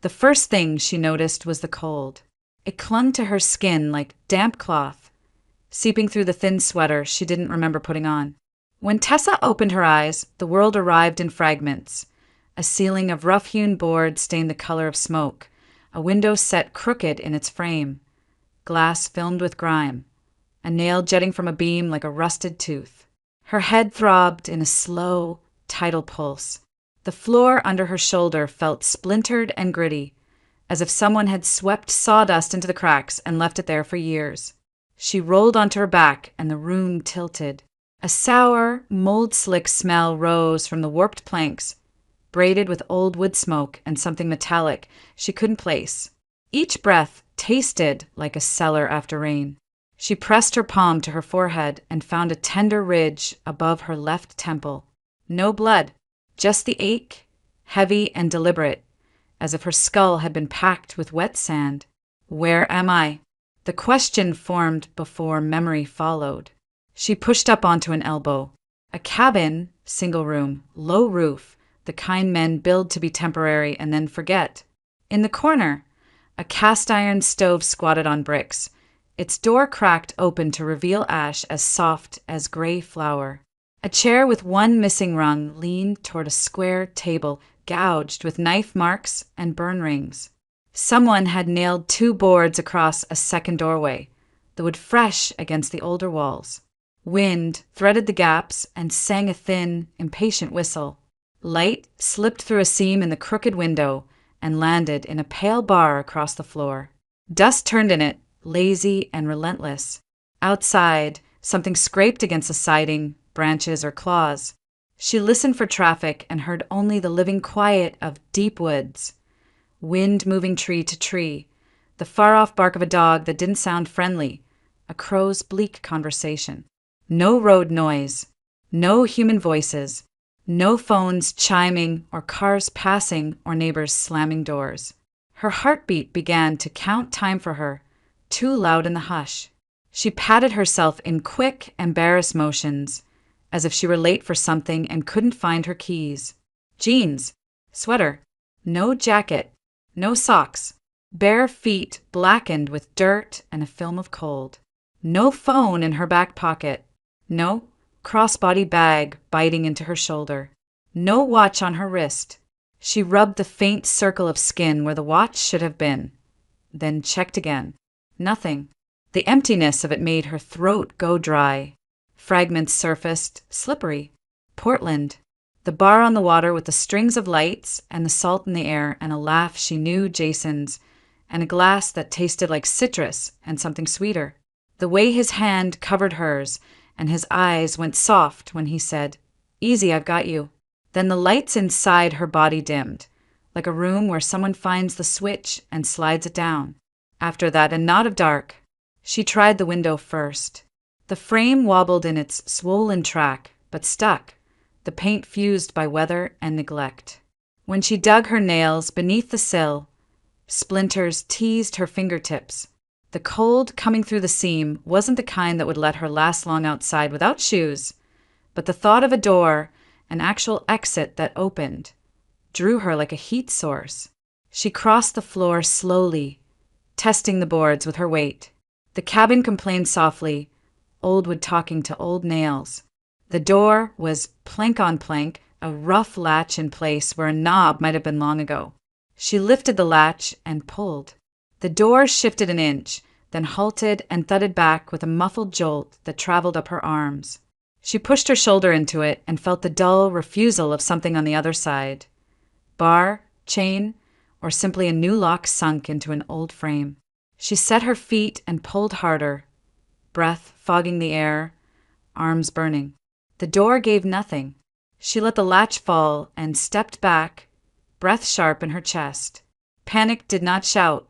The first thing she noticed was the cold. It clung to her skin like damp cloth, seeping through the thin sweater she didn't remember putting on. When Tessa opened her eyes, the world arrived in fragments. A ceiling of rough-hewn board stained the color of smoke, a window set crooked in its frame, glass filmed with grime, a nail jutting from a beam like a rusted tooth. Her head throbbed in a slow, tidal pulse. The floor under her shoulder felt splintered and gritty, as if someone had swept sawdust into the cracks and left it there for years. She rolled onto her back, and the room tilted. A sour, mold-slick smell rose from the warped planks, braided with old wood smoke and something metallic she couldn't place. Each breath tasted like a cellar after rain. She pressed her palm to her forehead and found a tender ridge above her left temple. No blood, just the ache, heavy and deliberate, as if her skull had been packed with wet sand. Where am I? The question formed before memory followed. She pushed up onto an elbow. A cabin, single room, low roof, the kind men build to be temporary and then forget. In the corner, a cast-iron stove squatted on bricks, its door cracked open to reveal ash as soft as gray flour. A chair with one missing rung leaned toward a square table gouged with knife marks and burn rings. Someone had nailed 2 boards across a second doorway, the wood fresh against the older walls. Wind threaded the gaps and sang a thin, impatient whistle. Light slipped through a seam in the crooked window and landed in a pale bar across the floor. Dust turned in it, lazy and relentless. Outside, something scraped against the siding, branches or claws. She listened for traffic and heard only the living quiet of deep woods. Wind moving tree to tree, the far-off bark of a dog that didn't sound friendly, a crow's bleak conversation. No road noise, no human voices, no phones chiming or cars passing or neighbors slamming doors. Her heartbeat began to count time for her, too loud in the hush. She patted herself in quick, embarrassed motions, as if she were late for something and couldn't find her keys. Jeans, sweater, no jacket, no socks, bare feet blackened with dirt and a film of cold. No phone in her back pocket, no crossbody bag biting into her shoulder, no watch on her wrist. She rubbed the faint circle of skin where the watch should have been, then checked again. Nothing. The emptiness of it made her throat go dry. Fragments surfaced, slippery. Portland. The bar on the water with the strings of lights and the salt in the air and a laugh she knew Jason's and a glass that tasted like citrus and something sweeter. The way his hand covered hers and his eyes went soft when he said, "Easy, I've got you." Then the lights inside her body dimmed, like a room where someone finds the switch and slides it down. After that, a knot of dark. She tried the window first. The frame wobbled in its swollen track, but stuck, the paint fused by weather and neglect. When she dug her nails beneath the sill, splinters teased her fingertips. The cold coming through the seam wasn't the kind that would let her last long outside without shoes, but the thought of a door, an actual exit that opened, drew her like a heat source. She crossed the floor slowly, testing the boards with her weight. The cabin complained softly, old wood talking to old nails. The door was plank on plank, a rough latch in place where a knob might have been long ago. She lifted the latch and pulled. The door shifted an inch, then halted and thudded back with a muffled jolt that traveled up her arms. She pushed her shoulder into it and felt the dull refusal of something on the other side. Bar, chain, or simply a new lock sunk into an old frame. She set her feet and pulled harder, breath fogging the air, arms burning. The door gave nothing. She let the latch fall and stepped back, breath sharp in her chest. Panic did not shout.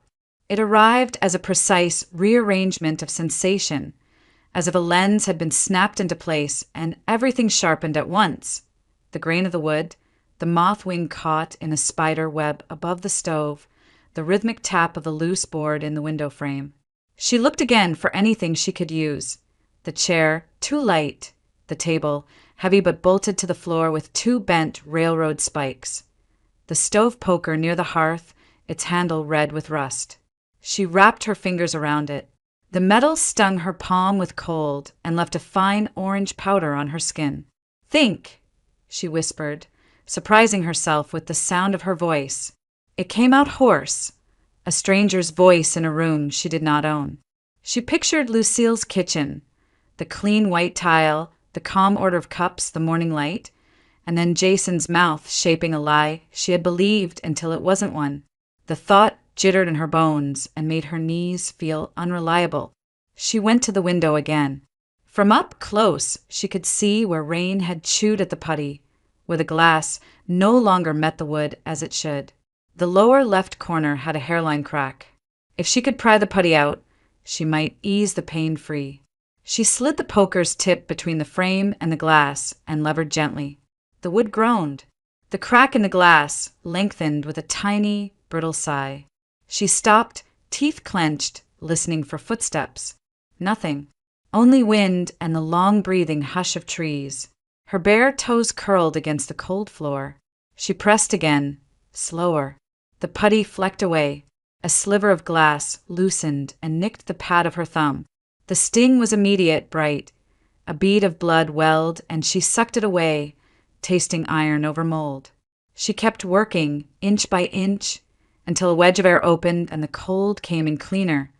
It arrived as a precise rearrangement of sensation, as if a lens had been snapped into place and everything sharpened at once. The grain of the wood, the moth wing caught in a spider web above the stove, the rhythmic tap of the loose board in the window frame. She looked again for anything she could use. The chair, too light. The table, heavy but bolted to the floor with 2 bent railroad spikes. The stove poker near the hearth, its handle red with rust. She wrapped her fingers around it. The metal stung her palm with cold and left a fine orange powder on her skin. "Think," she whispered, surprising herself with the sound of her voice. It came out hoarse, a stranger's voice in a room she did not own. She pictured Lucille's kitchen, the clean white tile, the calm order of cups, the morning light, and then Jason's mouth shaping a lie she had believed until it wasn't one. The thought jittered in her bones and made her knees feel unreliable. She went to the window again. From up close, she could see where rain had chewed at the putty, where the glass no longer met the wood as it should. The lower left corner had a hairline crack. If she could pry the putty out, she might ease the pain free. She slid the poker's tip between the frame and the glass and levered gently. The wood groaned. The crack in the glass lengthened with a tiny, brittle sigh. She stopped, teeth clenched, listening for footsteps. Nothing. Only wind and the long-breathing hush of trees. Her bare toes curled against the cold floor. She pressed again, slower. The putty flecked away. A sliver of glass loosened and nicked the pad of her thumb. The sting was immediate, bright. A bead of blood welled, and she sucked it away, tasting iron over mold. She kept working, inch by inch, until a wedge of air opened and the cold came in cleaner,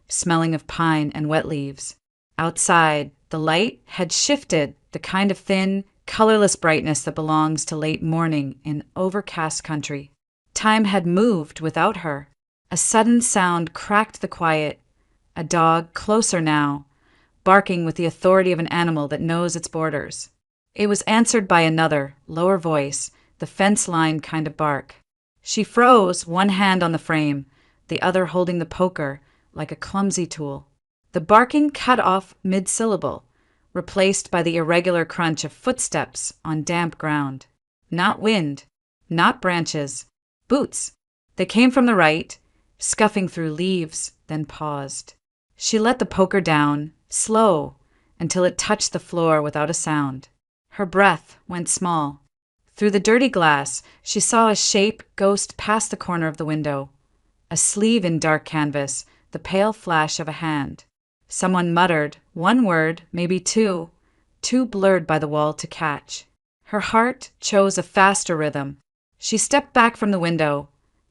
smelling of pine and wet leaves. Outside, the light had shifted, the kind of thin, colorless brightness that belongs to late morning in overcast country. Time had moved without her. A sudden sound cracked the quiet. A dog, closer now, barking with the authority of an animal that knows its borders. It was answered by another, lower voice, the fence-line kind of bark. She froze, one hand on the frame, the other holding the poker like a clumsy tool. The barking cut off mid-syllable, replaced by the irregular crunch of footsteps on damp ground. Not wind, not branches, boots. They came from the right, scuffing through leaves, then paused. She let the poker down, slow, until it touched the floor without a sound. Her breath went small. Through the dirty glass, she saw a shape ghost past the corner of the window. A sleeve in dark canvas, the pale flash of a hand. Someone muttered, one word, maybe two, too blurred by the wall to catch. Her heart chose a faster rhythm. She stepped back from the window,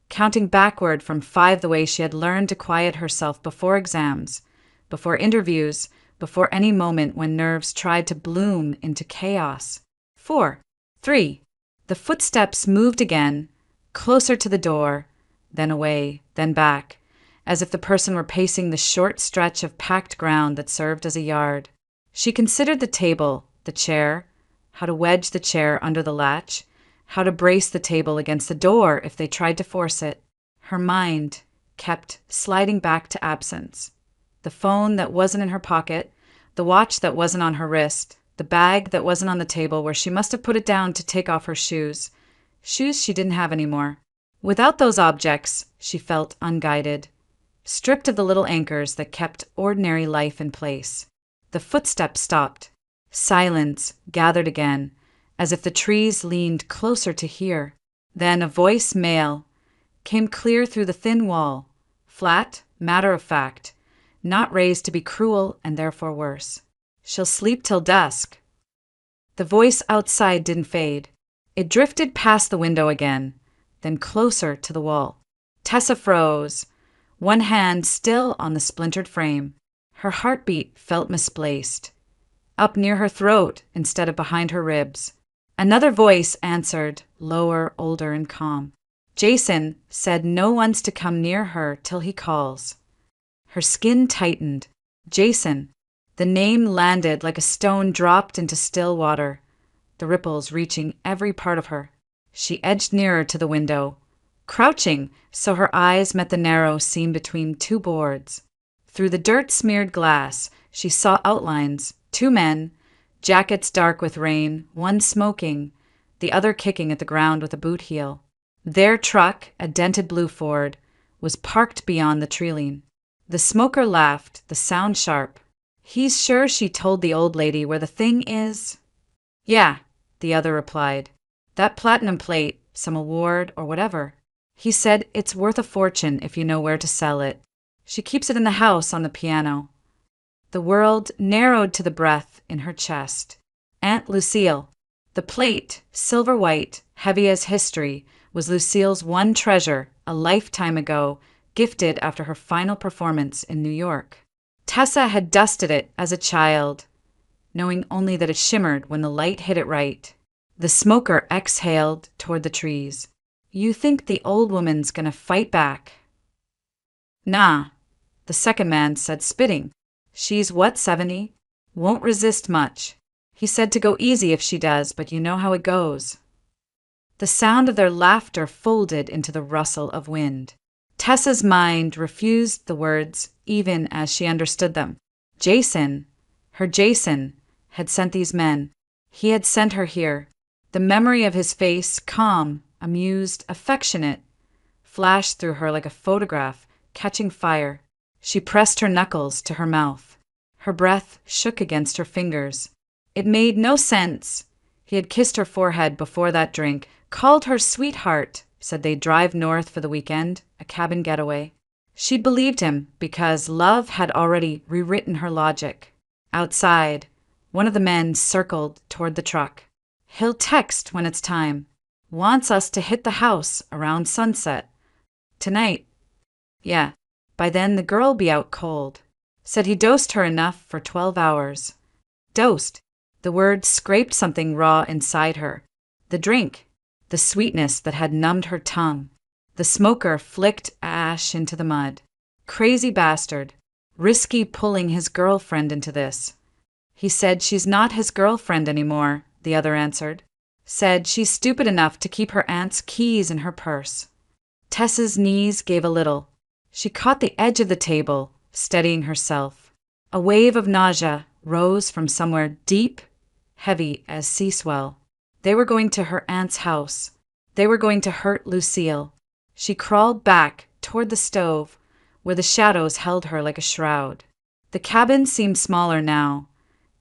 counting backward from 5 the way she had learned to quiet herself before exams, before interviews, before any moment when nerves tried to bloom into chaos. 4, 3. The footsteps moved again, closer to the door, then away, then back, as if the person were pacing the short stretch of packed ground that served as a yard. She considered the table, the chair, how to wedge the chair under the latch, how to brace the table against the door if they tried to force it. Her mind kept sliding back to absence. The phone that wasn't in her pocket, the watch that wasn't on her wrist, the bag that wasn't on the table where she must have put it down to take off her shoes. Shoes she didn't have anymore. Without those objects, she felt unguided, stripped of the little anchors that kept ordinary life in place. The footsteps stopped. Silence gathered again, as if the trees leaned closer to hear. Then a voice, male, came clear through the thin wall, flat, matter-of-fact, not raised to be cruel and therefore worse. "She'll sleep till dusk." The voice outside didn't fade. It drifted past the window again, then closer to the wall. Tessa froze, one hand still on the splintered frame. Her heartbeat felt misplaced, up near her throat instead of behind her ribs. Another voice answered, lower, older, and calm. "Jason said no one's to come near her till he calls." Her skin tightened. Jason. The name landed like a stone dropped into still water, the ripples reaching every part of her. She edged nearer to the window, crouching so her eyes met the narrow seam between 2 boards. Through the dirt-smeared glass, she saw outlines, 2 men, jackets dark with rain, one smoking, the other kicking at the ground with a boot heel. Their truck, a dented blue Ford, was parked beyond the treeline. The smoker laughed, the sound sharp. "He's sure she told the old lady where the thing is?" "Yeah," the other replied. "That platinum plate, some award or whatever." He said it's worth a fortune if you know where to sell it. She keeps it in the house on the piano. The world narrowed to the breath in her chest. Aunt Lucille. The plate, silver white, heavy as history, was Lucille's one treasure, a lifetime ago, gifted after her final performance in New York. Tessa had dusted it as a child, knowing only that it shimmered when the light hit it right. The smoker exhaled toward the trees. You think the old woman's gonna fight back? Nah, the second man said, spitting. She's what, 70? Won't resist much. He said to go easy if she does, but you know how it goes. The sound of their laughter folded into the rustle of wind. Tessa's mind refused the words even as she understood them. Jason, her Jason, had sent these men. He had sent her here. The memory of his face, calm, amused, affectionate, flashed through her like a photograph, catching fire. She pressed her knuckles to her mouth. Her breath shook against her fingers. It made no sense. He had kissed her forehead before that drink, called her sweetheart, said they'd drive north for the weekend, a cabin getaway. She'd believed him because love had already rewritten her logic. Outside, one of the men circled toward the truck. He'll text when it's time. Wants us to hit the house around sunset. Tonight. Yeah, by then the girl'll be out cold. Said he dosed her enough for 12 hours. Dosed. The word scraped something raw inside her. The drink. The sweetness that had numbed her tongue. The smoker flicked ash into the mud. Crazy bastard. Risky pulling his girlfriend into this. He said she's not his girlfriend anymore, the other answered. Said she's stupid enough to keep her aunt's keys in her purse. Tessa's knees gave a little. She caught the edge of the table, steadying herself. A wave of nausea rose from somewhere deep, heavy as sea swell. They were going to her aunt's house. They were going to hurt Lucille. She crawled back toward the stove, where the shadows held her like a shroud. The cabin seemed smaller now,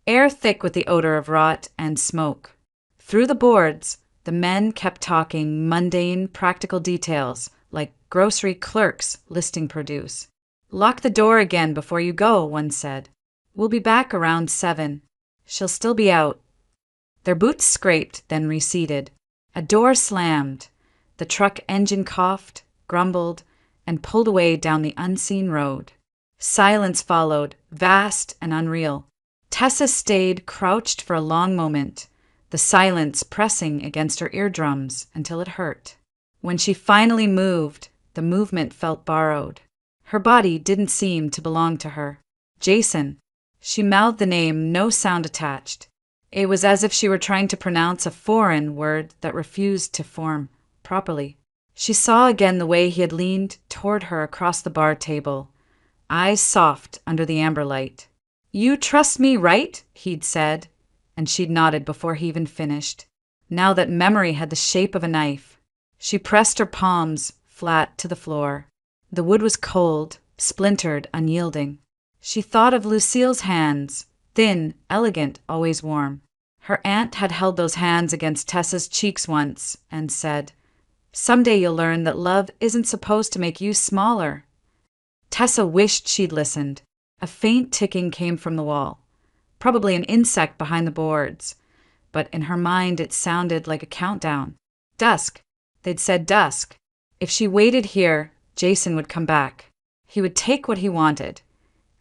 air thick with the odor of rot and smoke. Through the boards, the men kept talking mundane, practical details, like grocery clerks listing produce. Lock the door again before you go, one said. We'll be back around 7. She'll still be out. Their boots scraped, then receded. A door slammed. The truck engine coughed, grumbled, and pulled away down the unseen road. Silence followed, vast and unreal. Tessa stayed crouched for a long moment, the silence pressing against her eardrums until it hurt. When she finally moved, the movement felt borrowed. Her body didn't seem to belong to her. Jason. She mouthed the name, no sound attached. It was as if she were trying to pronounce a foreign word that refused to form properly. She saw again the way he had leaned toward her across the bar table, eyes soft under the amber light. You trust me, right? He'd said, and she'd nodded before he even finished. Now that memory had the shape of a knife, she pressed her palms flat to the floor. The wood was cold, splintered, unyielding. She thought of Lucille's hands, thin, elegant, always warm. Her aunt had held those hands against Tessa's cheeks once and said, Someday you'll learn that love isn't supposed to make you smaller. Tessa wished she'd listened. A faint ticking came from the wall, probably an insect behind the boards, but in her mind it sounded like a countdown. Dusk. They'd said dusk. If she waited here, Jason would come back. He would take what he wanted,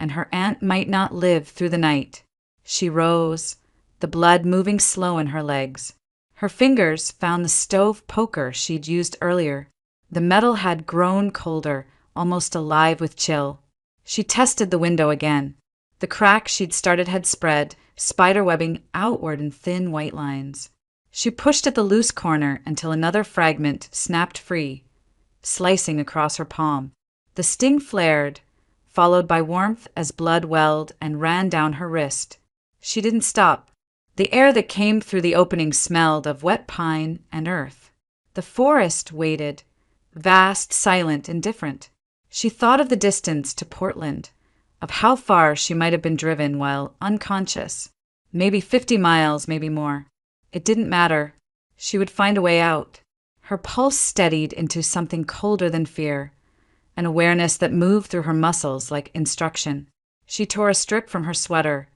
and her aunt might not live through the night. She rose, the blood moving slow in her legs. Her fingers found the stove poker she'd used earlier. The metal had grown colder, almost alive with chill. She tested the window again. The crack she'd started had spread, spiderwebbing outward in thin white lines. She pushed at the loose corner until another fragment snapped free, slicing across her palm. The sting flared, followed by warmth as blood welled and ran down her wrist. She didn't stop. The air that came through the opening smelled of wet pine and earth. The forest waited, vast, silent, indifferent. She thought of the distance to Portland, of how far she might have been driven while unconscious. Maybe 50 miles, maybe more. It didn't matter. She would find a way out. Her pulse steadied into something colder than fear, an awareness that moved through her muscles like instruction. She tore a strip from her sweater,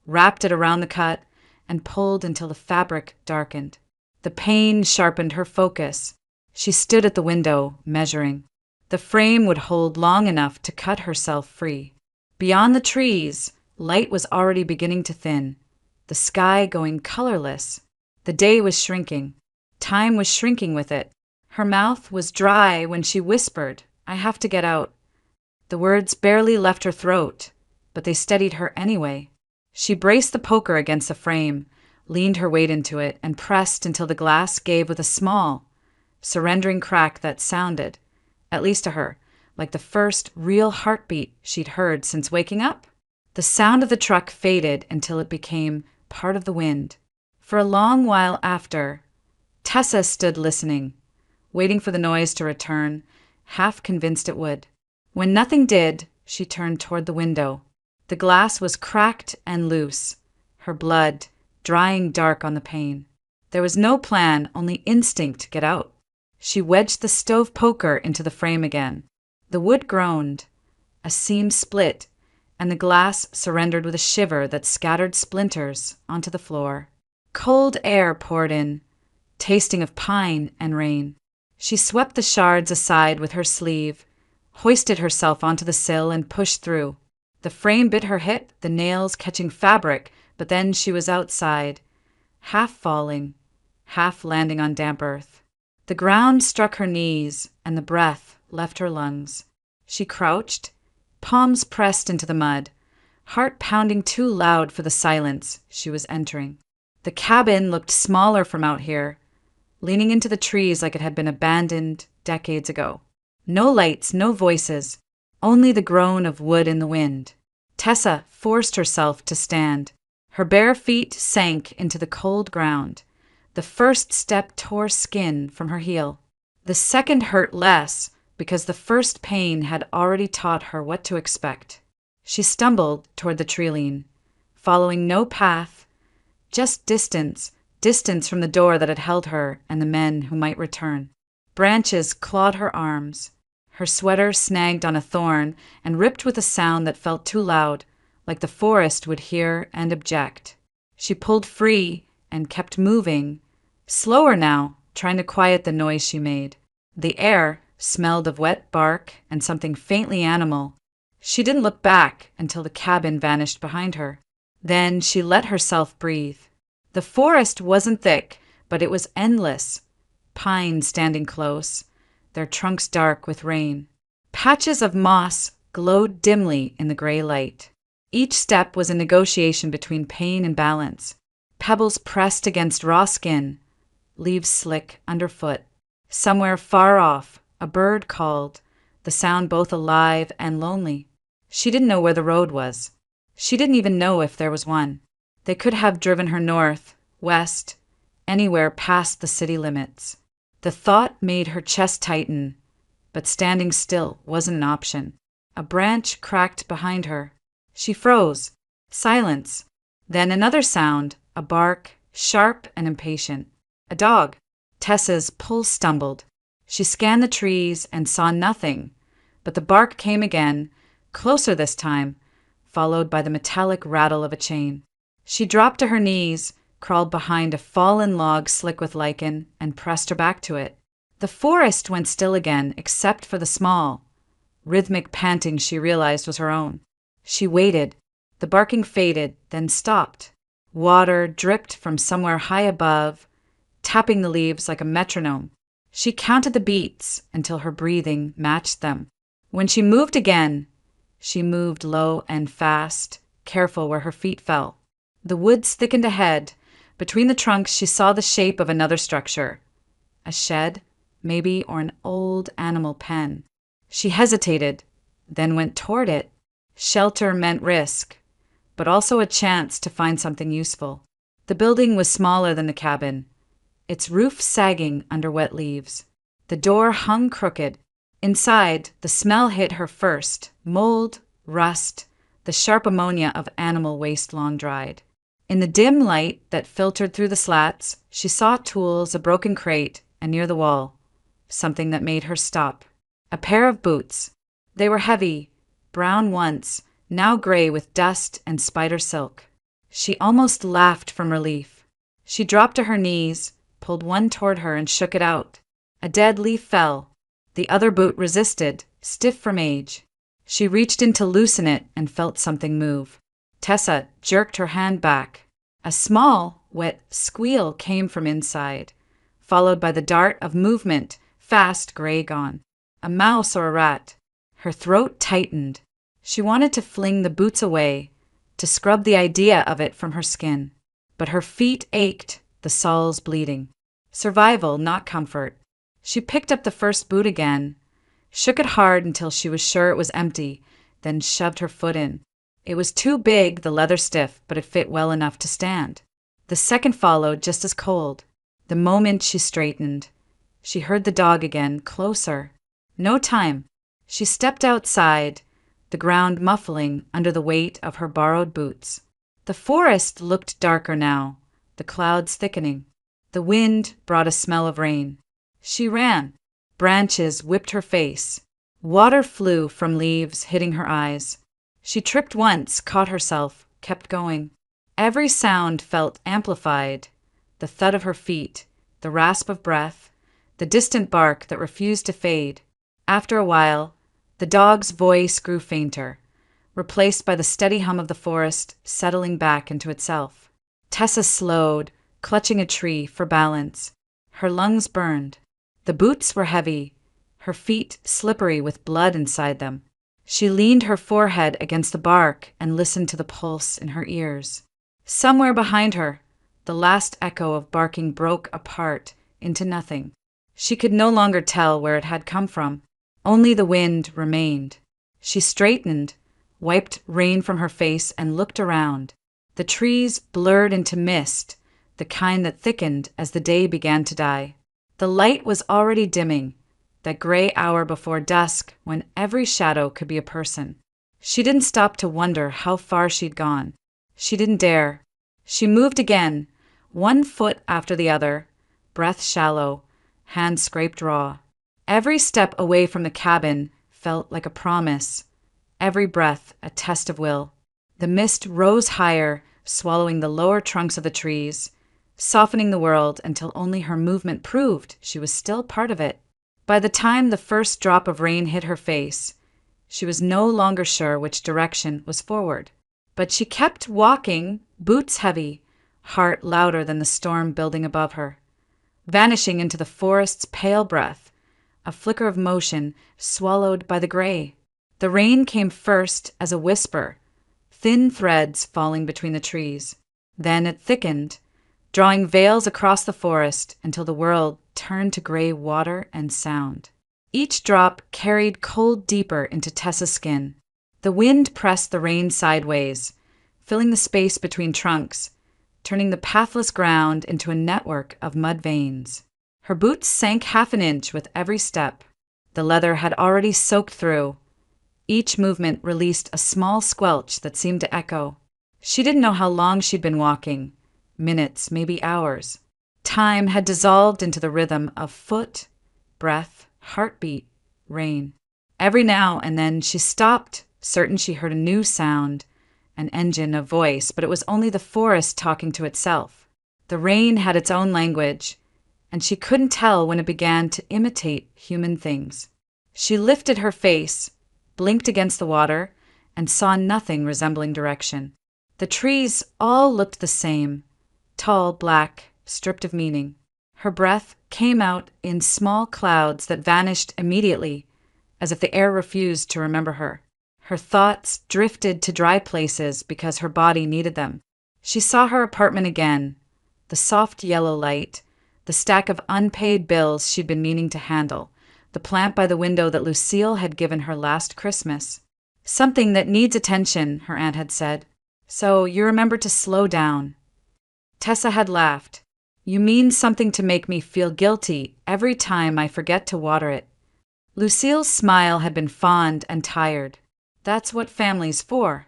wrapped it around the cut, and pulled until the fabric darkened. The pain sharpened her focus. She stood at the window, measuring. The frame would hold long enough to cut herself free. Beyond the trees, light was already beginning to thin, the sky going colorless. The day was shrinking. Time was shrinking with it. Her mouth was dry when she whispered, "I have to get out." The words barely left her throat, but they steadied her anyway. She braced the poker against the frame, leaned her weight into it, and pressed until the glass gave with a small, surrendering crack that sounded, at least to her, like the first real heartbeat she'd heard since waking up. The sound of the truck faded until it became part of the wind. For a long while after, Tessa stood listening, waiting for the noise to return, half convinced it would. When nothing did, she turned toward the window. The glass was cracked and loose, her blood drying dark on the pane. There was no plan, only instinct to get out. She wedged the stove poker into the frame again. The wood groaned, a seam split, and the glass surrendered with a shiver that scattered splinters onto the floor. Cold air poured in, tasting of pine and rain. She swept the shards aside with her sleeve, hoisted herself onto the sill, and pushed through. The frame bit her hip, the nails catching fabric, but then she was outside, half falling, half landing on damp earth. The ground struck her knees, and the breath left her lungs. She crouched, palms pressed into the mud, heart pounding too loud for the silence she was entering. The cabin looked smaller from out here, leaning into the trees like it had been abandoned decades ago. No lights, no voices, only the groan of wood in the wind. Tessa forced herself to stand. Her bare feet sank into the cold ground. The first step tore skin from her heel. The second hurt less because the first pain had already taught her what to expect. She stumbled toward the treeline, following no path, just distance from the door that had held her and the men who might return. Branches clawed her arms. Her sweater snagged on a thorn and ripped with a sound that felt too loud, like the forest would hear and object. She pulled free and kept moving, slower now, trying to quiet the noise she made. The air smelled of wet bark and something faintly animal. She didn't look back until the cabin vanished behind her. Then she let herself breathe. The forest wasn't thick, but it was endless. Pines standing close, their trunks dark with rain. Patches of moss glowed dimly in the gray light. Each step was a negotiation between pain and balance. Pebbles pressed against raw skin, leaves slick underfoot. Somewhere far off, a bird called, the sound both alive and lonely. She didn't know where the road was. She didn't even know if there was one. They could have driven her north, west, anywhere past the city limits. The thought made her chest tighten, but standing still wasn't an option. A branch cracked behind her. She froze. Silence. Then another sound, a bark, sharp and impatient. A dog. Tessa's pulse stumbled. She scanned the trees and saw nothing, but the bark came again, closer this time, followed by the metallic rattle of a chain. She dropped to her knees, crawled behind a fallen log slick with lichen, and pressed her back to it. The forest went still again, except for the small, rhythmic panting she realized was her own. She waited. The barking faded, then stopped. Water dripped from somewhere high above, tapping the leaves like a metronome. She counted the beats until her breathing matched them. When she moved again, she moved low and fast, careful where her feet fell. The woods thickened ahead. Between the trunks, she saw the shape of another structure. A shed, maybe, or an old animal pen. She hesitated, then went toward it. Shelter meant risk, but also a chance to find something useful. The building was smaller than the cabin, its roof sagging under wet leaves. The door hung crooked. Inside, the smell hit her first. Mold, rust, the sharp ammonia of animal waste long dried. In the dim light that filtered through the slats, she saw tools, a broken crate, and near the wall, something that made her stop. A pair of boots. They were heavy, brown once, now gray with dust and spider silk. She almost laughed from relief. She dropped to her knees, pulled one toward her and shook it out. A dead leaf fell. The other boot resisted, stiff from age. She reached in to loosen it and felt something move. Tessa jerked her hand back. A small, wet squeal came from inside, followed by the dart of movement, fast gray gone. A mouse or a rat. Her throat tightened. She wanted to fling the boots away, to scrub the idea of it from her skin. But her feet ached, the soles bleeding. Survival, not comfort. She picked up the first boot again, shook it hard until she was sure it was empty, then shoved her foot in. It was too big, the leather stiff, but it fit well enough to stand. The second followed, just as cold. The moment she straightened, she heard the dog again, closer. No time. She stepped outside, the ground muffling under the weight of her borrowed boots. The forest looked darker now, the clouds thickening. The wind brought a smell of rain. She ran. Branches whipped her face. Water flew from leaves, hitting her eyes. She tripped once, caught herself, kept going. Every sound felt amplified. The thud of her feet, the rasp of breath, the distant bark that refused to fade. After a while, the dog's voice grew fainter, replaced by the steady hum of the forest settling back into itself. Tessa slowed, clutching a tree for balance. Her lungs burned. The boots were heavy, her feet slippery with blood inside them. She leaned her forehead against the bark and listened to the pulse in her ears. Somewhere behind her, the last echo of barking broke apart into nothing. She could no longer tell where it had come from. Only the wind remained. She straightened, wiped rain from her face, and looked around. The trees blurred into mist, the kind that thickened as the day began to die. The light was already dimming, that gray hour before dusk when every shadow could be a person. She didn't stop to wonder how far she'd gone. She didn't dare. She moved again, one foot after the other, breath shallow, hand scraped raw. Every step away from the cabin felt like a promise, every breath a test of will. The mist rose higher, swallowing the lower trunks of the trees, softening the world until only her movement proved she was still part of it. By the time the first drop of rain hit her face, she was no longer sure which direction was forward. But she kept walking, boots heavy, heart louder than the storm building above her, vanishing into the forest's pale breath, a flicker of motion swallowed by the gray. The rain came first as a whisper, thin threads falling between the trees. Then it thickened, drawing veils across the forest until the world turned to gray water and sound. Each drop carried cold deeper into Tessa's skin. The wind pressed the rain sideways, filling the space between trunks, turning the pathless ground into a network of mud veins. Her boots sank half an inch with every step. The leather had already soaked through. Each movement released a small squelch that seemed to echo. She didn't know how long she'd been walking. Minutes, maybe hours. Time had dissolved into the rhythm of foot, breath, heartbeat, rain. Every now and then she stopped, certain she heard a new sound, an engine, a voice, but it was only the forest talking to itself. The rain had its own language, and she couldn't tell when it began to imitate human things. She lifted her face, blinked against the water, and saw nothing resembling direction. The trees all looked the same, tall, black, stripped of meaning. Her breath came out in small clouds that vanished immediately, as if the air refused to remember her. Her thoughts drifted to dry places because her body needed them. She saw her apartment again, the soft yellow light, the stack of unpaid bills she'd been meaning to handle, the plant by the window that Lucille had given her last Christmas. Something that needs attention, her aunt had said. So you remember to slow down. Tessa had laughed. You mean something to make me feel guilty every time I forget to water it. Lucille's smile had been fond and tired. That's what family's for.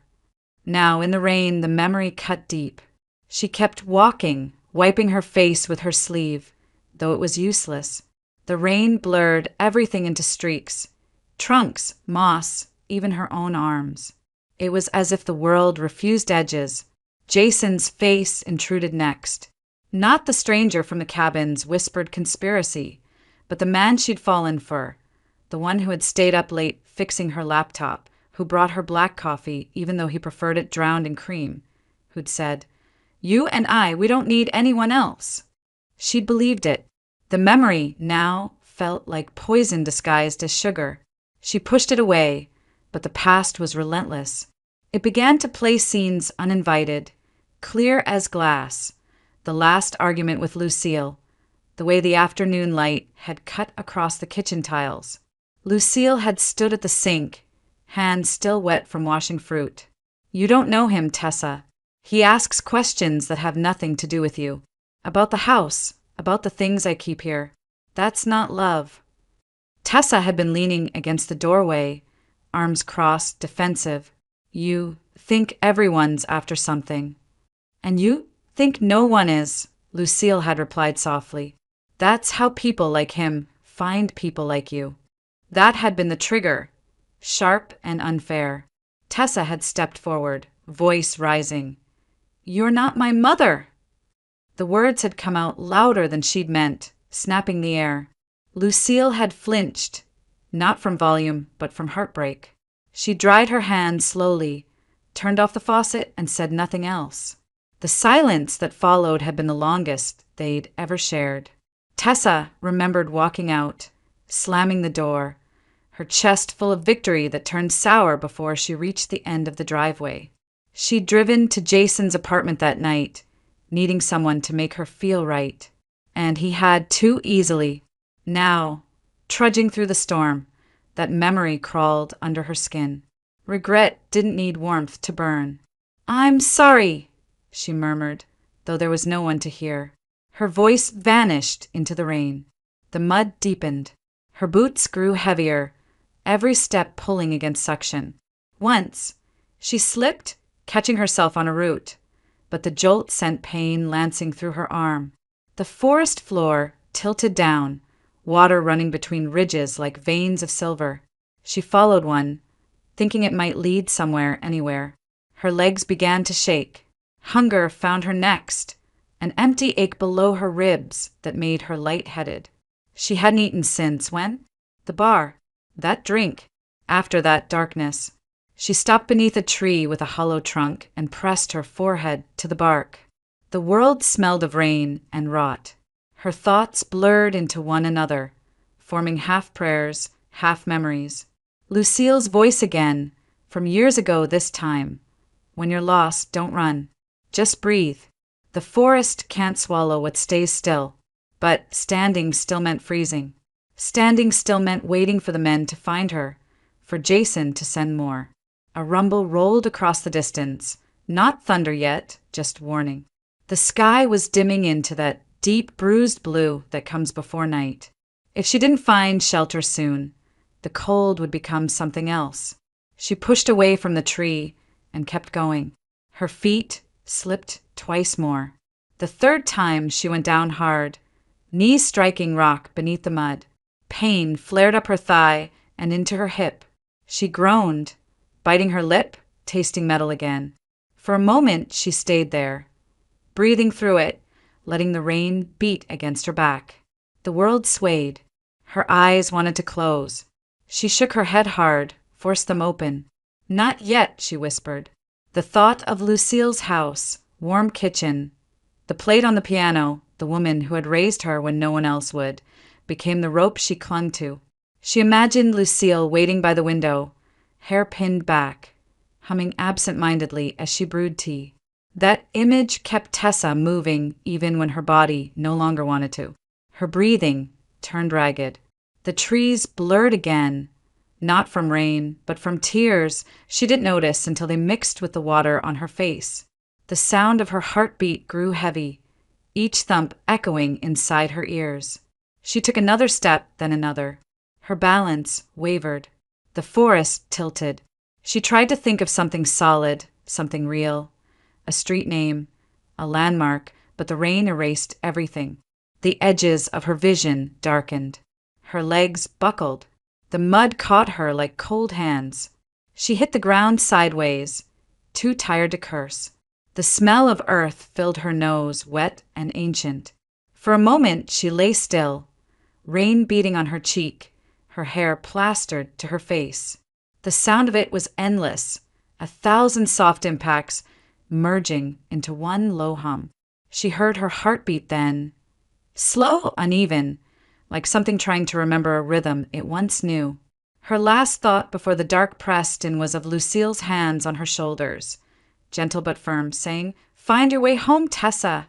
Now, in the rain, the memory cut deep. She kept walking, wiping her face with her sleeve, though it was useless. The rain blurred everything into streaks: trunks, moss, even her own arms. It was as if the world refused edges. Jason's face intruded next. Not the stranger from the cabin's whispered conspiracy, but the man she'd fallen for, the one who had stayed up late fixing her laptop, who brought her black coffee even though he preferred it drowned in cream, who'd said, "You and we don't need anyone else." She'd believed it. The memory now felt like poison disguised as sugar. She pushed it away, but the past was relentless. It began to play scenes uninvited, clear as glass. The last argument with Lucille, the way the afternoon light had cut across the kitchen tiles. Lucille had stood at the sink, hands still wet from washing fruit. "You don't know him, Tessa. He asks questions that have nothing to do with you. About the house, about the things I keep here. That's not love." Tessa had been leaning against the doorway, arms crossed, defensive. "You think everyone's after something." "And you think no one is," Lucille had replied softly. "That's how people like him find people like you." That had been the trigger, sharp and unfair. Tessa had stepped forward, voice rising. "You're not my mother!" The words had come out louder than she'd meant, snapping the air. Lucille had flinched, not from volume, but from heartbreak. She dried her hand slowly, turned off the faucet, and said nothing else. The silence that followed had been the longest they'd ever shared. Tessa remembered walking out, slamming the door, her chest full of victory that turned sour before she reached the end of the driveway. She'd driven to Jason's apartment that night, needing someone to make her feel right. And he had too easily. Now, trudging through the storm, that memory crawled under her skin. Regret didn't need warmth to burn. "I'm sorry," she murmured, though there was no one to hear. Her voice vanished into the rain. The mud deepened. Her boots grew heavier, every step pulling against suction. Once, she slipped, catching herself on a root, but the jolt sent pain lancing through her arm. The forest floor tilted down, water running between ridges like veins of silver. She followed one, thinking it might lead somewhere, anywhere. Her legs began to shake. Hunger found her next, an empty ache below her ribs that made her lightheaded. She hadn't eaten since when? The bar. That drink. After that darkness. She stopped beneath a tree with a hollow trunk and pressed her forehead to the bark. The world smelled of rain and rot. Her thoughts blurred into one another, forming half prayers, half memories. Lucille's voice again, from years ago this time. "When you're lost, don't run. Just breathe. The forest can't swallow what stays still." But standing still meant freezing. Standing still meant waiting for the men to find her, for Jason to send more. A rumble rolled across the distance, not thunder yet, just warning. The sky was dimming into that deep bruised blue that comes before night. If she didn't find shelter soon, the cold would become something else. She pushed away from the tree and kept going. Her feet slipped twice more. The third time she went down hard, knees striking rock beneath the mud. Pain flared up her thigh and into her hip. She groaned, biting her lip, tasting metal again. For a moment she stayed there, breathing through it, letting the rain beat against her back. The world swayed. Her eyes wanted to close. She shook her head hard, forced them open. "Not yet," she whispered. The thought of Lucille's house, warm kitchen, the plate on the piano, the woman who had raised her when no one else would, became the rope she clung to. She imagined Lucille waiting by the window, hair pinned back, humming absent-mindedly as she brewed tea. That image kept Tessa moving even when her body no longer wanted to. Her breathing turned ragged. The trees blurred again, not from rain, but from tears she didn't notice until they mixed with the water on her face. The sound of her heartbeat grew heavy, each thump echoing inside her ears. She took another step, then another. Her balance wavered. The forest tilted. She tried to think of something solid, something real, a street name, a landmark, but the rain erased everything. The edges of her vision darkened. Her legs buckled. The mud caught her like cold hands. She hit the ground sideways, too tired to curse. The smell of earth filled her nose, wet and ancient. For a moment she lay still, rain beating on her cheek, her hair plastered to her face. The sound of it was endless, 1,000 soft impacts merging into one low hum. She heard her heartbeat then, slow, uneven, like something trying to remember a rhythm it once knew. Her last thought before the dark pressed in was of Lucille's hands on her shoulders, gentle but firm, saying, "Find your way home, Tessa."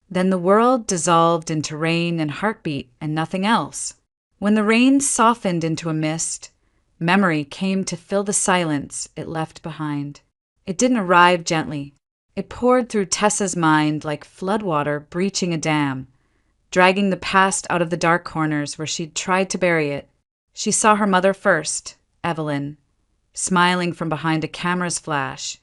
Then the world dissolved into rain and heartbeat and nothing else. When the rain softened into a mist, memory came to fill the silence it left behind. It didn't arrive gently. It poured through Tessa's mind like floodwater breaching a dam, dragging the past out of the dark corners where she'd tried to bury it. She saw her mother first, Evelyn, smiling from behind a camera's flash,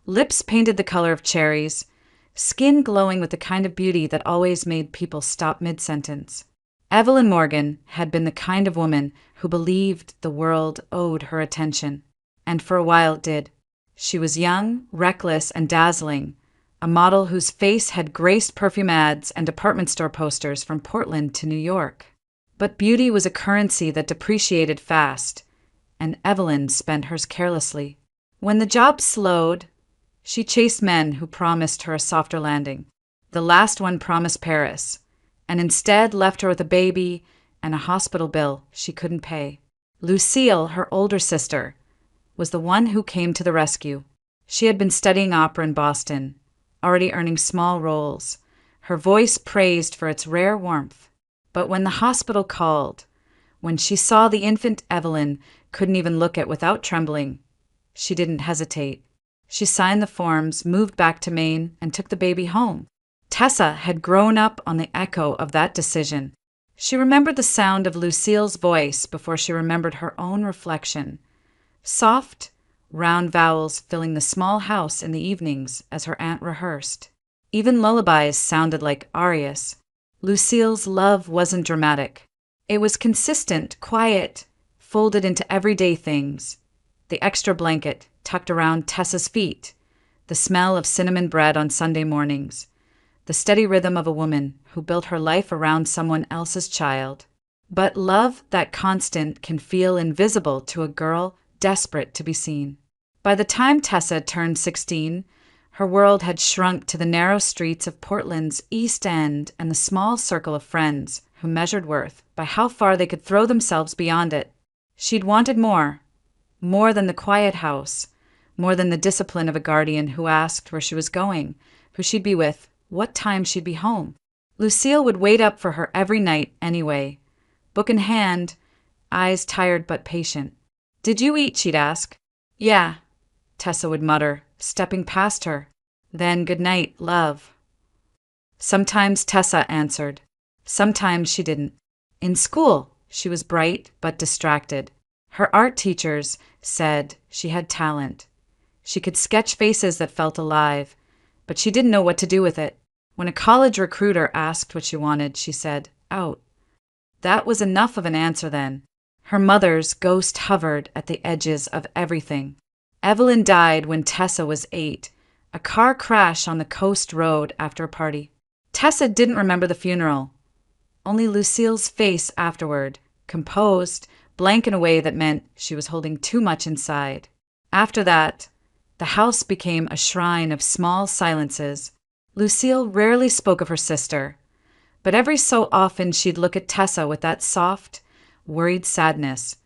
lips painted the color of cherries, skin glowing with the kind of beauty that always made people stop mid-sentence. Evelyn Morgan had been the kind of woman who believed the world owed her attention, and for a while it did. She was young, reckless, and dazzling, a model whose face had graced perfume ads and department store posters from Portland to New York. But beauty was a currency that depreciated fast, and Evelyn spent hers carelessly. When the job slowed, she chased men who promised her a softer landing. The last one promised Paris, and instead left her with a baby and a hospital bill she couldn't pay. Lucille, her older sister, was the one who came to the rescue. She had been studying opera in Boston, already earning small roles, her voice praised for its rare warmth. But when the hospital called, when she saw the infant Evelyn couldn't even look at without trembling, she didn't hesitate. She signed the forms, moved back to Maine, and took the baby home. Tessa had grown up on the echo of that decision. She remembered the sound of Lucille's voice before she remembered her own reflection. Soft, round vowels filling the small house in the evenings as her aunt rehearsed. Even lullabies sounded like arias. Lucille's love wasn't dramatic. It was consistent, quiet, folded into everyday things. The extra blanket tucked around Tessa's feet, the smell of cinnamon bread on Sunday mornings, the steady rhythm of a woman who built her life around someone else's child. But love that constant can feel invisible to a girl desperate to be seen. By the time Tessa turned 16, her world had shrunk to the narrow streets of Portland's East End and the small circle of friends who measured worth by how far they could throw themselves beyond it. She'd wanted more than the quiet house, more than the discipline of a guardian who asked where she was going, who she'd be with, what time she'd be home. Lucille would wait up for her every night anyway, book in hand, eyes tired but patient. "Did you eat?" she'd ask. "Yeah," Tessa would mutter, stepping past her. Then, "Good night, love." Sometimes Tessa answered. Sometimes she didn't. In school, she was bright but distracted. Her art teachers said she had talent. She could sketch faces that felt alive, but she didn't know what to do with it. When a college recruiter asked what she wanted, she said, "Out." That was enough of an answer then. Her mother's ghost hovered at the edges of everything. Evelyn died when Tessa was 8, a car crash on the coast road after a party. Tessa didn't remember the funeral, only Lucille's face afterward, composed, blank in a way that meant she was holding too much inside. After that, the house became a shrine of small silences. Lucille rarely spoke of her sister, but every so often she'd look at Tessa with that soft, worried sadness,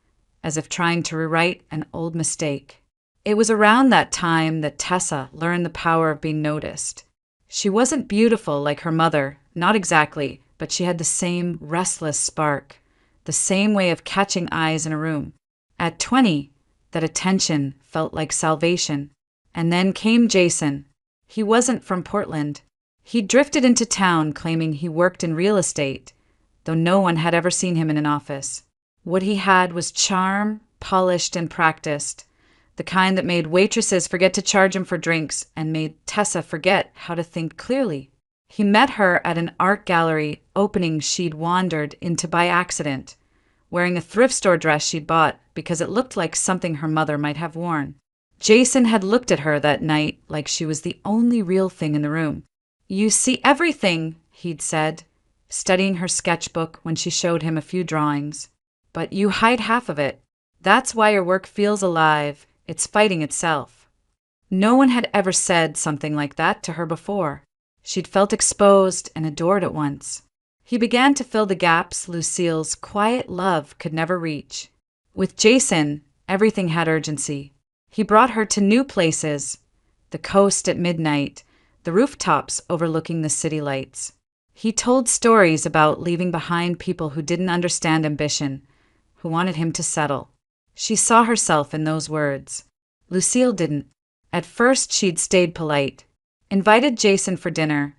as if trying to rewrite an old mistake. It was around that time that Tessa learned the power of being noticed. She wasn't beautiful like her mother, not exactly, but she had the same restless spark, the same way of catching eyes in a room. At 20, that attention felt like salvation. And then came Jason. He wasn't from Portland. He drifted into town claiming he worked in real estate, though no one had ever seen him in an office. What he had was charm, polished and practiced, the kind that made waitresses forget to charge him for drinks and made Tessa forget how to think clearly. He met her at an art gallery opening she'd wandered into by accident, wearing a thrift store dress she'd bought because it looked like something her mother might have worn. Jason had looked at her that night like she was the only real thing in the room. "You see everything," he'd said, studying her sketchbook when she showed him a few drawings. "But you hide half of it. That's why your work feels alive. It's fighting itself." No one had ever said something like that to her before. She'd felt exposed and adored at once. He began to fill the gaps Lucille's quiet love could never reach. With Jason, everything had urgency. He brought her to new places, the coast at midnight, the rooftops overlooking the city lights. He told stories about leaving behind people who didn't understand ambition, who wanted him to settle. She saw herself in those words. Lucille didn't. At first, she'd stayed polite, invited Jason for dinner,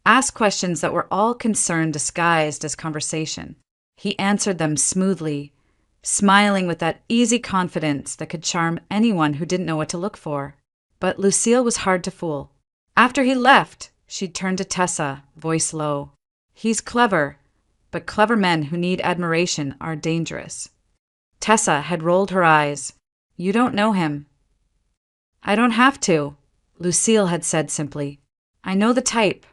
asked questions that were all concern disguised as conversation. He answered them smoothly, smiling with that easy confidence that could charm anyone who didn't know what to look for. But Lucille was hard to fool. After he left, she'd turned to Tessa, voice low. "He's clever, but clever men who need admiration are dangerous." Tessa had rolled her eyes. "You don't know him." "I don't have to," Lucille had said simply. "I know the type."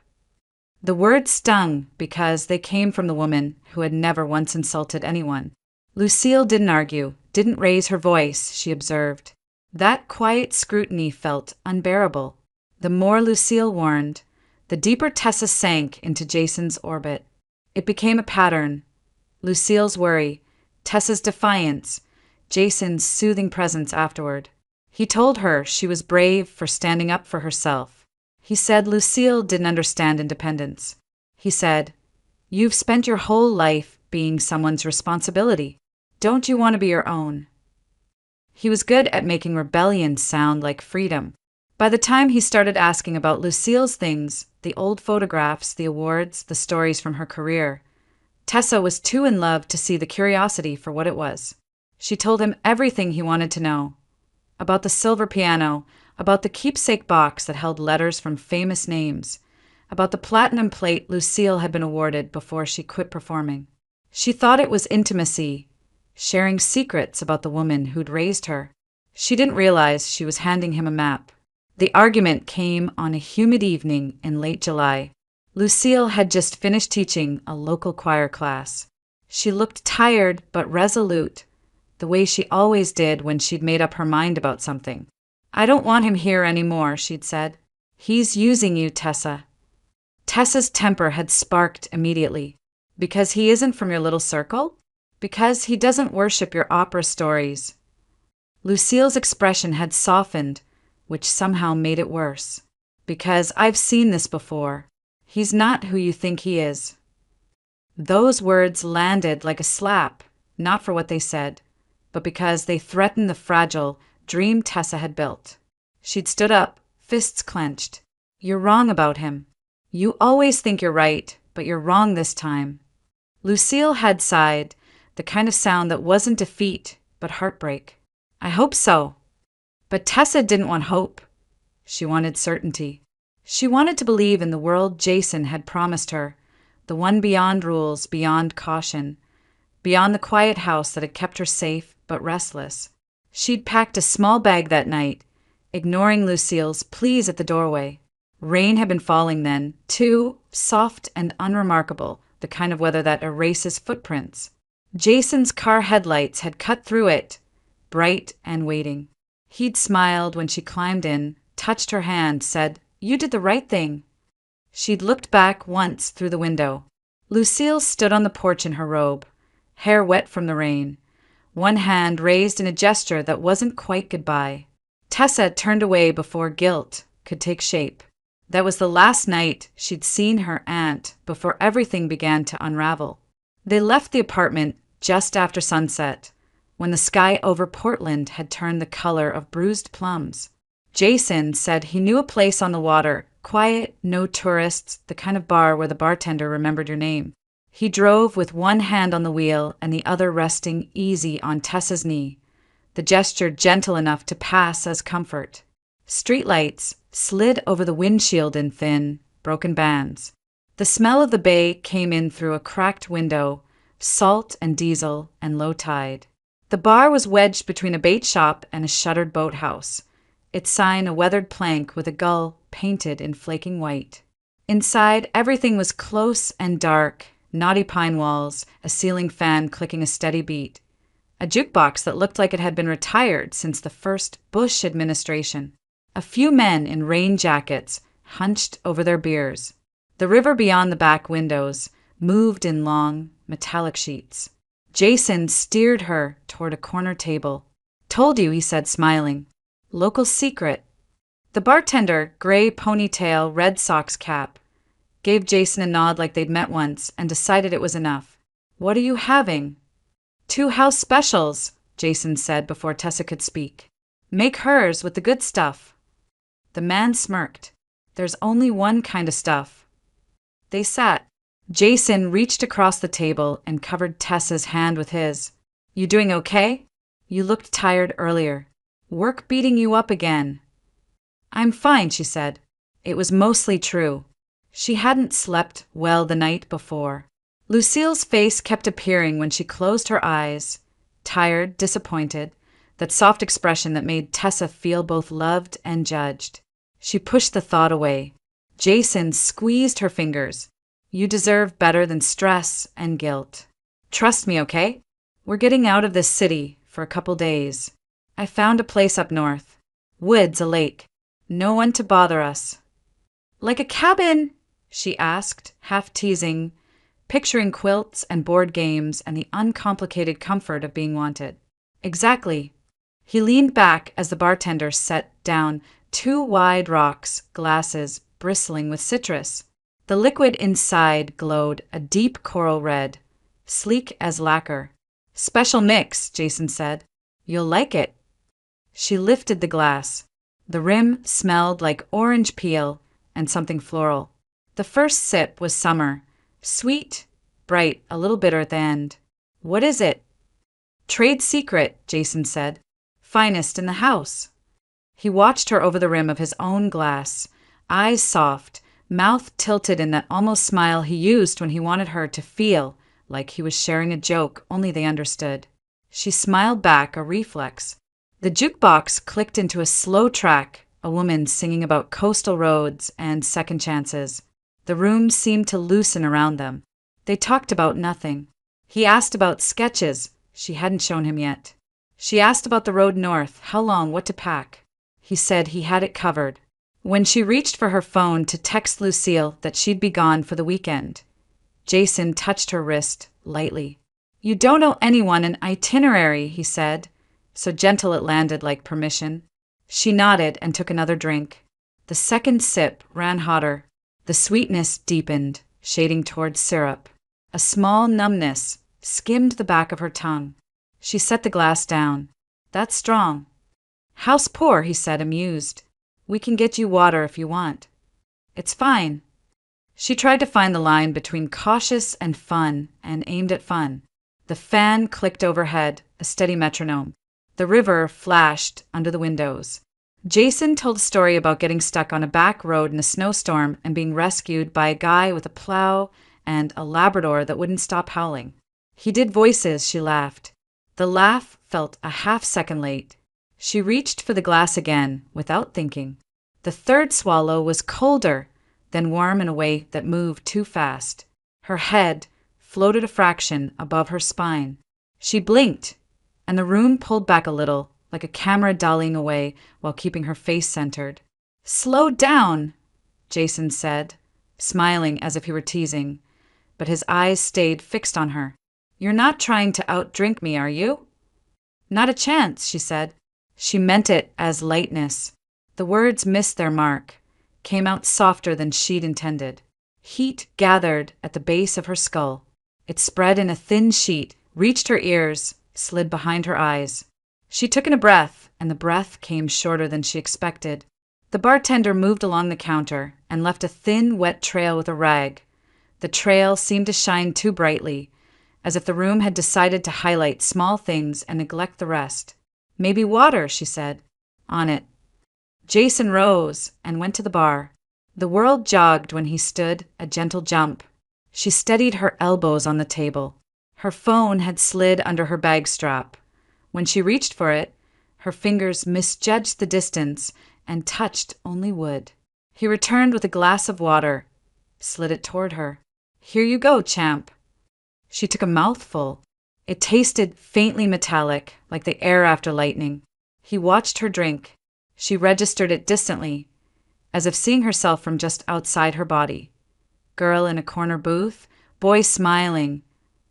The words stung because they came from the woman who had never once insulted anyone. Lucille didn't argue, didn't raise her voice, she observed. That quiet scrutiny felt unbearable. The more Lucille warned, the deeper Tessa sank into Jason's orbit. It became a pattern. Lucille's worry, Tessa's defiance, Jason's soothing presence afterward. He told her she was brave for standing up for herself. He said Lucille didn't understand independence. He said, "You've spent your whole life being someone's responsibility. Don't you want to be your own?" He was good at making rebellion sound like freedom. By the time he started asking about Lucille's things, the old photographs, the awards, the stories from her career, Tessa was too in love to see the curiosity for what it was. She told him everything he wanted to know. About the silver piano, about the keepsake box that held letters from famous names, about the platinum plate Lucille had been awarded before she quit performing. She thought it was intimacy, sharing secrets about the woman who'd raised her. She didn't realize she was handing him a map. The argument came on a humid evening in late July. Lucille had just finished teaching a local choir class. She looked tired but resolute, the way she always did when she'd made up her mind about something. "I don't want him here anymore," she'd said. "He's using you, Tessa." Tessa's temper had sparked immediately. "Because he isn't from your little circle? Because he doesn't worship your opera stories?" Lucille's expression had softened, which somehow made it worse. "Because I've seen this before. He's not who you think he is." Those words landed like a slap, not for what they said, but because they threatened the fragile dream Tessa had built. She'd stood up, fists clenched. "You're wrong about him. You always think you're right, but you're wrong this time." Lucille had sighed, the kind of sound that wasn't defeat, but heartbreak. "I hope so." But Tessa didn't want hope. She wanted certainty. She wanted to believe in the world Jason had promised her, the one beyond rules, beyond caution, beyond the quiet house that had kept her safe but restless. She'd packed a small bag that night, ignoring Lucille's pleas at the doorway. Rain had been falling then, too, soft and unremarkable, the kind of weather that erases footprints. Jason's car headlights had cut through it, bright and waiting. He'd smiled when she climbed in, touched her hand, said, "You did the right thing." She'd looked back once through the window. Lucille stood on the porch in her robe, hair wet from the rain, one hand raised in a gesture that wasn't quite goodbye. Tessa turned away before guilt could take shape. That was the last night she'd seen her aunt before everything began to unravel. They left the apartment just after sunset, when the sky over Portland had turned the color of bruised plums. Jason said he knew a place on the water, quiet, no tourists, the kind of bar where the bartender remembered your name. He drove with one hand on the wheel and the other resting easy on Tessa's knee, the gesture gentle enough to pass as comfort. Streetlights slid over the windshield in thin, broken bands. The smell of the bay came in through a cracked window, salt and diesel and low tide. The bar was wedged between a bait shop and a shuttered boathouse, its sign a weathered plank with a gull painted in flaking white. Inside, everything was close and dark, knotty pine walls, a ceiling fan clicking a steady beat, a jukebox that looked like it had been retired since the first Bush administration. A few men in rain jackets hunched over their beers. The river beyond the back windows moved in long, metallic sheets. Jason steered her toward a corner table. "Told you," he said, smiling. "Local secret." The bartender, gray ponytail, Red Sox cap, gave Jason a nod like they'd met once and decided it was enough. "What are you having?" "2 house specials," Jason said before Tessa could speak. "Make hers with the good stuff." The man smirked. "There's only one kind of stuff." They sat. Jason reached across the table and covered Tessa's hand with his. "You doing okay? You looked tired earlier. Work beating you up again?" "I'm fine," she said. It was mostly true. She hadn't slept well the night before. Lucille's face kept appearing when she closed her eyes, tired, disappointed, that soft expression that made Tessa feel both loved and judged. She pushed the thought away. Jason squeezed her fingers. "You deserve better than stress and guilt. Trust me, okay? We're getting out of this city for a couple days. I found a place up north. Woods, a lake. No one to bother us." "Like a cabin?" she asked, half teasing, picturing quilts and board games and the uncomplicated comfort of being wanted. "Exactly." He leaned back as the bartender set down 2 wide rocks, glasses bristling with citrus. The liquid inside glowed a deep coral red, sleek as lacquer. "Special mix," Jason said. "You'll like it." She lifted the glass. The rim smelled like orange peel and something floral. The first sip was summer, sweet, bright, a little bitter at the end. "What is it?" "Trade secret," Jason said. "Finest in the house." He watched her over the rim of his own glass, eyes soft, mouth tilted in that almost smile he used when he wanted her to feel like he was sharing a joke only they understood. She smiled back, a reflex. The jukebox clicked into a slow track, a woman singing about coastal roads and second chances. The room seemed to loosen around them. They talked about nothing. He asked about sketches she hadn't shown him yet. She asked about the road north, how long, what to pack. He said he had it covered. When she reached for her phone to text Lucille that she'd be gone for the weekend, Jason touched her wrist lightly. "You don't owe anyone an itinerary," he said, so gentle it landed like permission. She nodded and took another drink. The second sip ran hotter. The sweetness deepened, shading towards syrup. A small numbness skimmed the back of her tongue. She set the glass down. "That's strong." "House poor," he said, amused. "We can get you water if you want." "It's fine." She tried to find the line between cautious and fun, and aimed at fun. The fan clicked overhead, a steady metronome. The river flashed under the windows. Jason told a story about getting stuck on a back road in a snowstorm and being rescued by a guy with a plow and a Labrador that wouldn't stop howling. He did voices, she laughed. The laugh felt a half-second late. She reached for the glass again, without thinking. The third swallow was colder, then warm in a way that moved too fast. Her head floated a fraction above her spine. She blinked, and the room pulled back a little, like a camera dollying away while keeping her face centered. "Slow down," Jason said, smiling as if he were teasing, but his eyes stayed fixed on her. "You're not trying to outdrink me, are you?" "Not a chance," she said. She meant it as lightness. The words missed their mark, came out softer than she'd intended. Heat gathered at the base of her skull. It spread in a thin sheet, reached her ears, slid behind her eyes. She took in a breath, and the breath came shorter than she expected. The bartender moved along the counter and left a thin, wet trail with a rag. The trail seemed to shine too brightly, as if the room had decided to highlight small things and neglect the rest. "Maybe water," she said. "On it." Jason rose and went to the bar. The world jogged when he stood, a gentle jump. She steadied her elbows on the table. Her phone had slid under her bag strap. When she reached for it, her fingers misjudged the distance and touched only wood. He returned with a glass of water, slid it toward her. "Here you go, champ." She took a mouthful. It tasted faintly metallic, like the air after lightning. He watched her drink. She registered it distantly, as if seeing herself from just outside her body. Girl in a corner booth, boy smiling,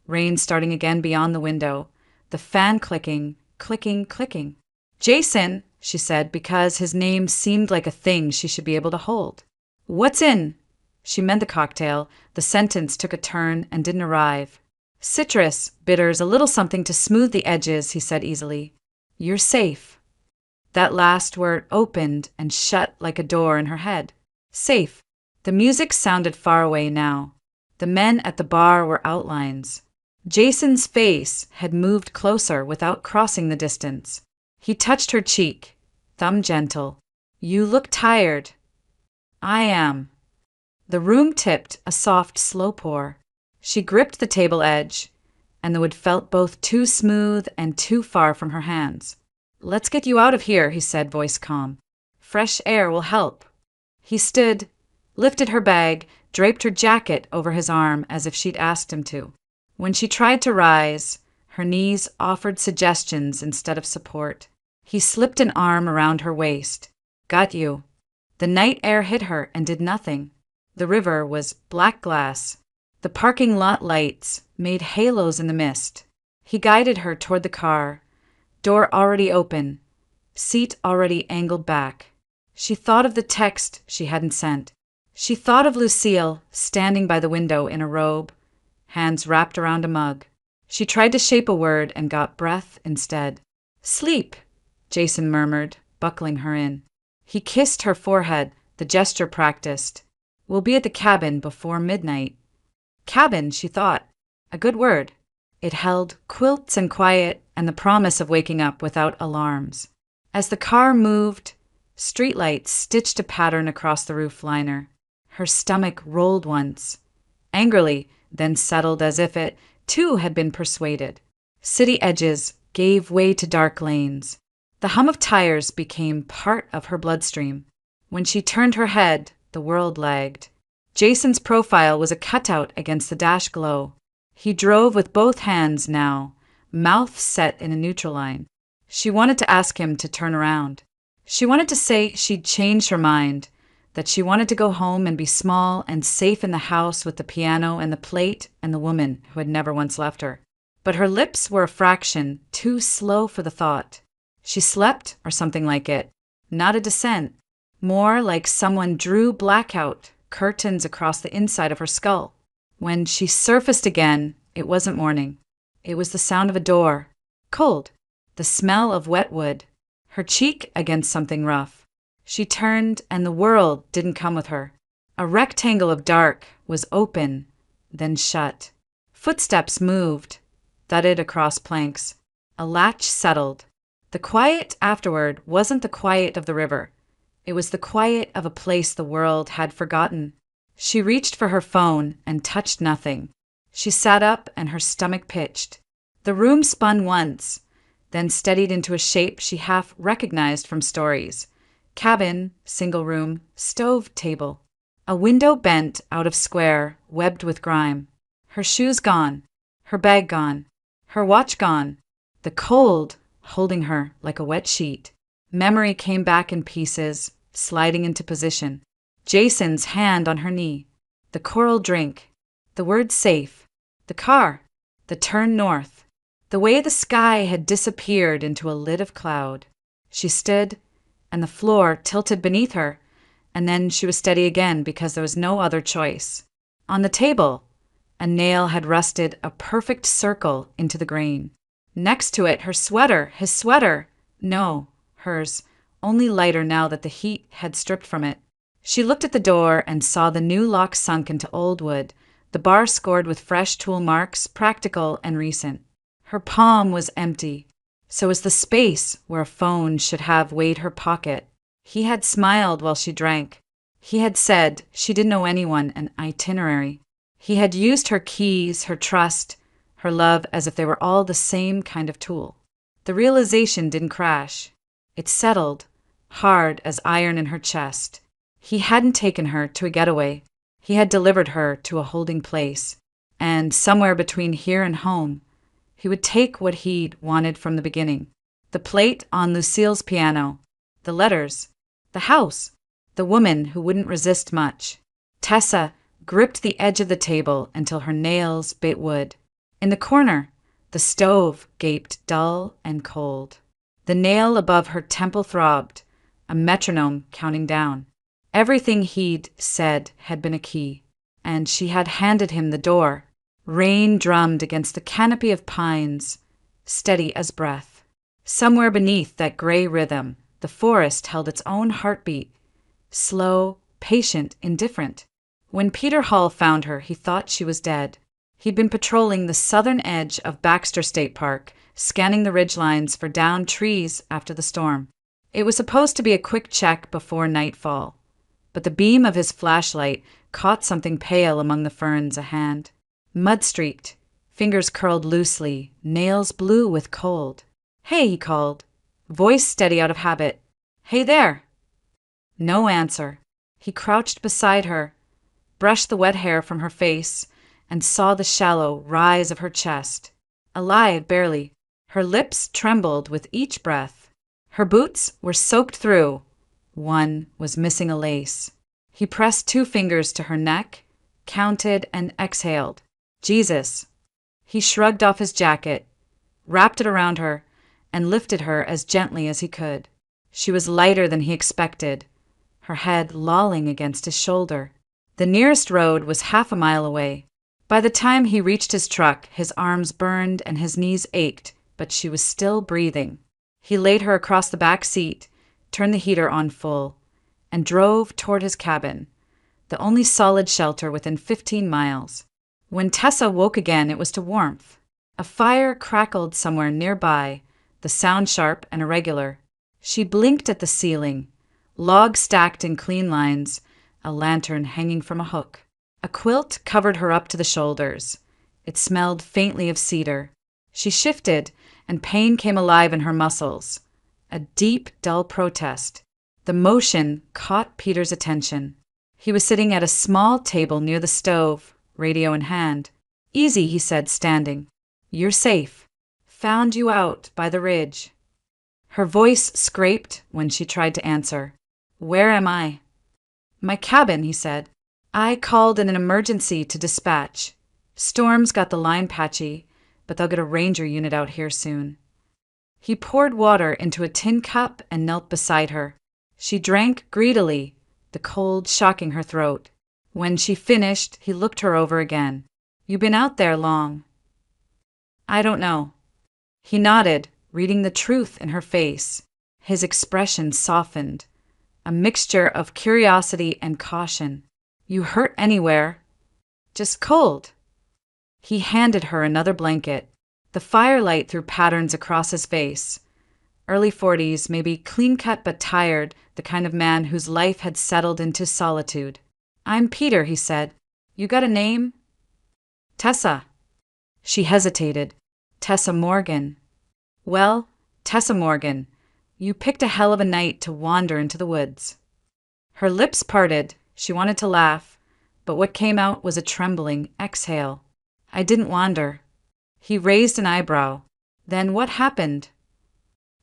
rain starting again beyond the window, the fan clicking, clicking, clicking. "Jason," she said, because his name seemed like a thing she should be able to hold. "What's in?" She meant the cocktail. The sentence took a turn and didn't arrive. "Citrus, bitters, a little something to smooth the edges," he said easily. "You're safe." That last word opened and shut like a door in her head. Safe. The music sounded far away now. The men at the bar were outlines. Jason's face had moved closer without crossing the distance. He touched her cheek, thumb gentle. "You look tired." "I am." The room tipped, a soft, slow pour. She gripped the table edge, and the wood felt both too smooth and too far from her hands. "Let's get you out of here," he said, voice calm. "Fresh air will help." He stood, lifted her bag, draped her jacket over his arm as if she'd asked him to. When she tried to rise, her knees offered suggestions instead of support. He slipped an arm around her waist. "Got you." The night air hit her and did nothing. The river was black glass. The parking lot lights made halos in the mist. He guided her toward the car, door already open, seat already angled back. She thought of the text she hadn't sent. She thought of Lucille standing by the window in a robe, hands wrapped around a mug. She tried to shape a word and got breath instead. "Sleep," Jason murmured, buckling her in. He kissed her forehead, the gesture practiced. "We'll be at the cabin before midnight." Cabin, she thought. A good word. It held quilts and quiet and the promise of waking up without alarms. As the car moved, streetlights stitched a pattern across the roof liner. Her stomach rolled once, angrily, then settled as if it, too, had been persuaded. City edges gave way to dark lanes. The hum of tires became part of her bloodstream. When she turned her head, the world lagged. Jason's profile was a cutout against the dash glow. He drove with both hands now, mouth set in a neutral line. She wanted to ask him to turn around. She wanted to say she'd changed her mind, that she wanted to go home and be small and safe in the house with the piano and the plate and the woman who had never once left her. But her lips were a fraction too slow for the thought. She slept, or something like it. Not a descent. More like someone drew blackout curtains across the inside of her skull. When she surfaced again, it wasn't morning. It was the sound of a door. Cold. The smell of wet wood. Her cheek against something rough. She turned, and the world didn't come with her. A rectangle of dark was open, then shut. Footsteps moved, thudded across planks. A latch settled. The quiet afterward wasn't the quiet of the river. It was the quiet of a place the world had forgotten. She reached for her phone and touched nothing. She sat up and her stomach pitched. The room spun once, then steadied into a shape she half recognized from stories. Cabin, single room, stove table. A window bent out of square, webbed with grime. Her shoes gone. Her bag gone. Her watch gone. The cold holding her like a wet sheet. Memory came back in pieces, sliding into position. Jason's hand on her knee. The coral drink. The word safe. The car. The turn north. The way the sky had disappeared into a lid of cloud. She stood, and the floor tilted beneath her, and then she was steady again because there was no other choice. On the table, a nail had rusted a perfect circle into the grain. Next to it, her sweater, his sweater. No, hers, only lighter now that the heat had stripped from it. She looked at the door and saw the new lock sunk into old wood, the bar scored with fresh tool marks, practical and recent. Her palm was empty. So was the space where a phone should have weighed her pocket. He had smiled while she drank. He had said she didn't owe anyone an itinerary. He had used her keys, her trust, her love as if they were all the same kind of tool. The realization didn't crash. It settled, hard as iron in her chest. He hadn't taken her to a getaway. He had delivered her to a holding place. And somewhere between here and home, he would take what he'd wanted from the beginning. The plate on Lucille's piano, the letters, the house, the woman who wouldn't resist much. Tessa gripped the edge of the table until her nails bit wood. In the corner, the stove gaped dull and cold. The nail above her temple throbbed, a metronome counting down. Everything he'd said had been a key, and she had handed him the door. Rain drummed against the canopy of pines, steady as breath. Somewhere beneath that gray rhythm, the forest held its own heartbeat, slow, patient, indifferent. When Peter Hall found her, he thought she was dead. He'd been patrolling the southern edge of Baxter State Park, scanning the ridgelines for downed trees after the storm. It was supposed to be a quick check before nightfall, but the beam of his flashlight caught something pale among the ferns, a hand. Mud-streaked, fingers curled loosely, nails blue with cold. "Hey," he called, voice steady out of habit. "Hey there." No answer. He crouched beside her, brushed the wet hair from her face, and saw the shallow rise of her chest. Alive, barely. Her lips trembled with each breath. Her boots were soaked through. One was missing a lace. He pressed 2 fingers to her neck, counted, and exhaled. "Jesus." He shrugged off his jacket, wrapped it around her, and lifted her as gently as he could. She was lighter than he expected, her head lolling against his shoulder. The nearest road was half a mile away. By the time he reached his truck, his arms burned and his knees ached, but she was still breathing. He laid her across the back seat, turned the heater on full, and drove toward his cabin, the only solid shelter within 15 miles. When Tessa woke again, it was to warmth. A fire crackled somewhere nearby, the sound sharp and irregular. She blinked at the ceiling, logs stacked in clean lines, a lantern hanging from a hook. A quilt covered her up to the shoulders. It smelled faintly of cedar. She shifted, and pain came alive in her muscles. A deep, dull protest. The motion caught Peter's attention. He was sitting at a small table near the stove, radio in hand. "Easy," he said, standing. "You're safe. Found you out by the ridge." Her voice scraped when she tried to answer. "Where am I?" "My cabin," he said. "I called in an emergency to dispatch. Storm's got the line patchy, but they'll get a ranger unit out here soon." He poured water into a tin cup and knelt beside her. She drank greedily, the cold shocking her throat. When she finished, he looked her over again. "You been out there long?" "I don't know." He nodded, reading the truth in her face. His expression softened, a mixture of curiosity and caution. "You hurt anywhere?" "Just cold." He handed her another blanket. The firelight threw patterns across his face. Early 40s, maybe clean-cut but tired, the kind of man whose life had settled into solitude. "I'm Peter," he said. "You got a name?" "Tessa." She hesitated. "Tessa Morgan." "Well, Tessa Morgan, you picked a hell of a night to wander into the woods." Her lips parted. She wanted to laugh, but what came out was a trembling exhale. "I didn't wander." He raised an eyebrow. "Then what happened?"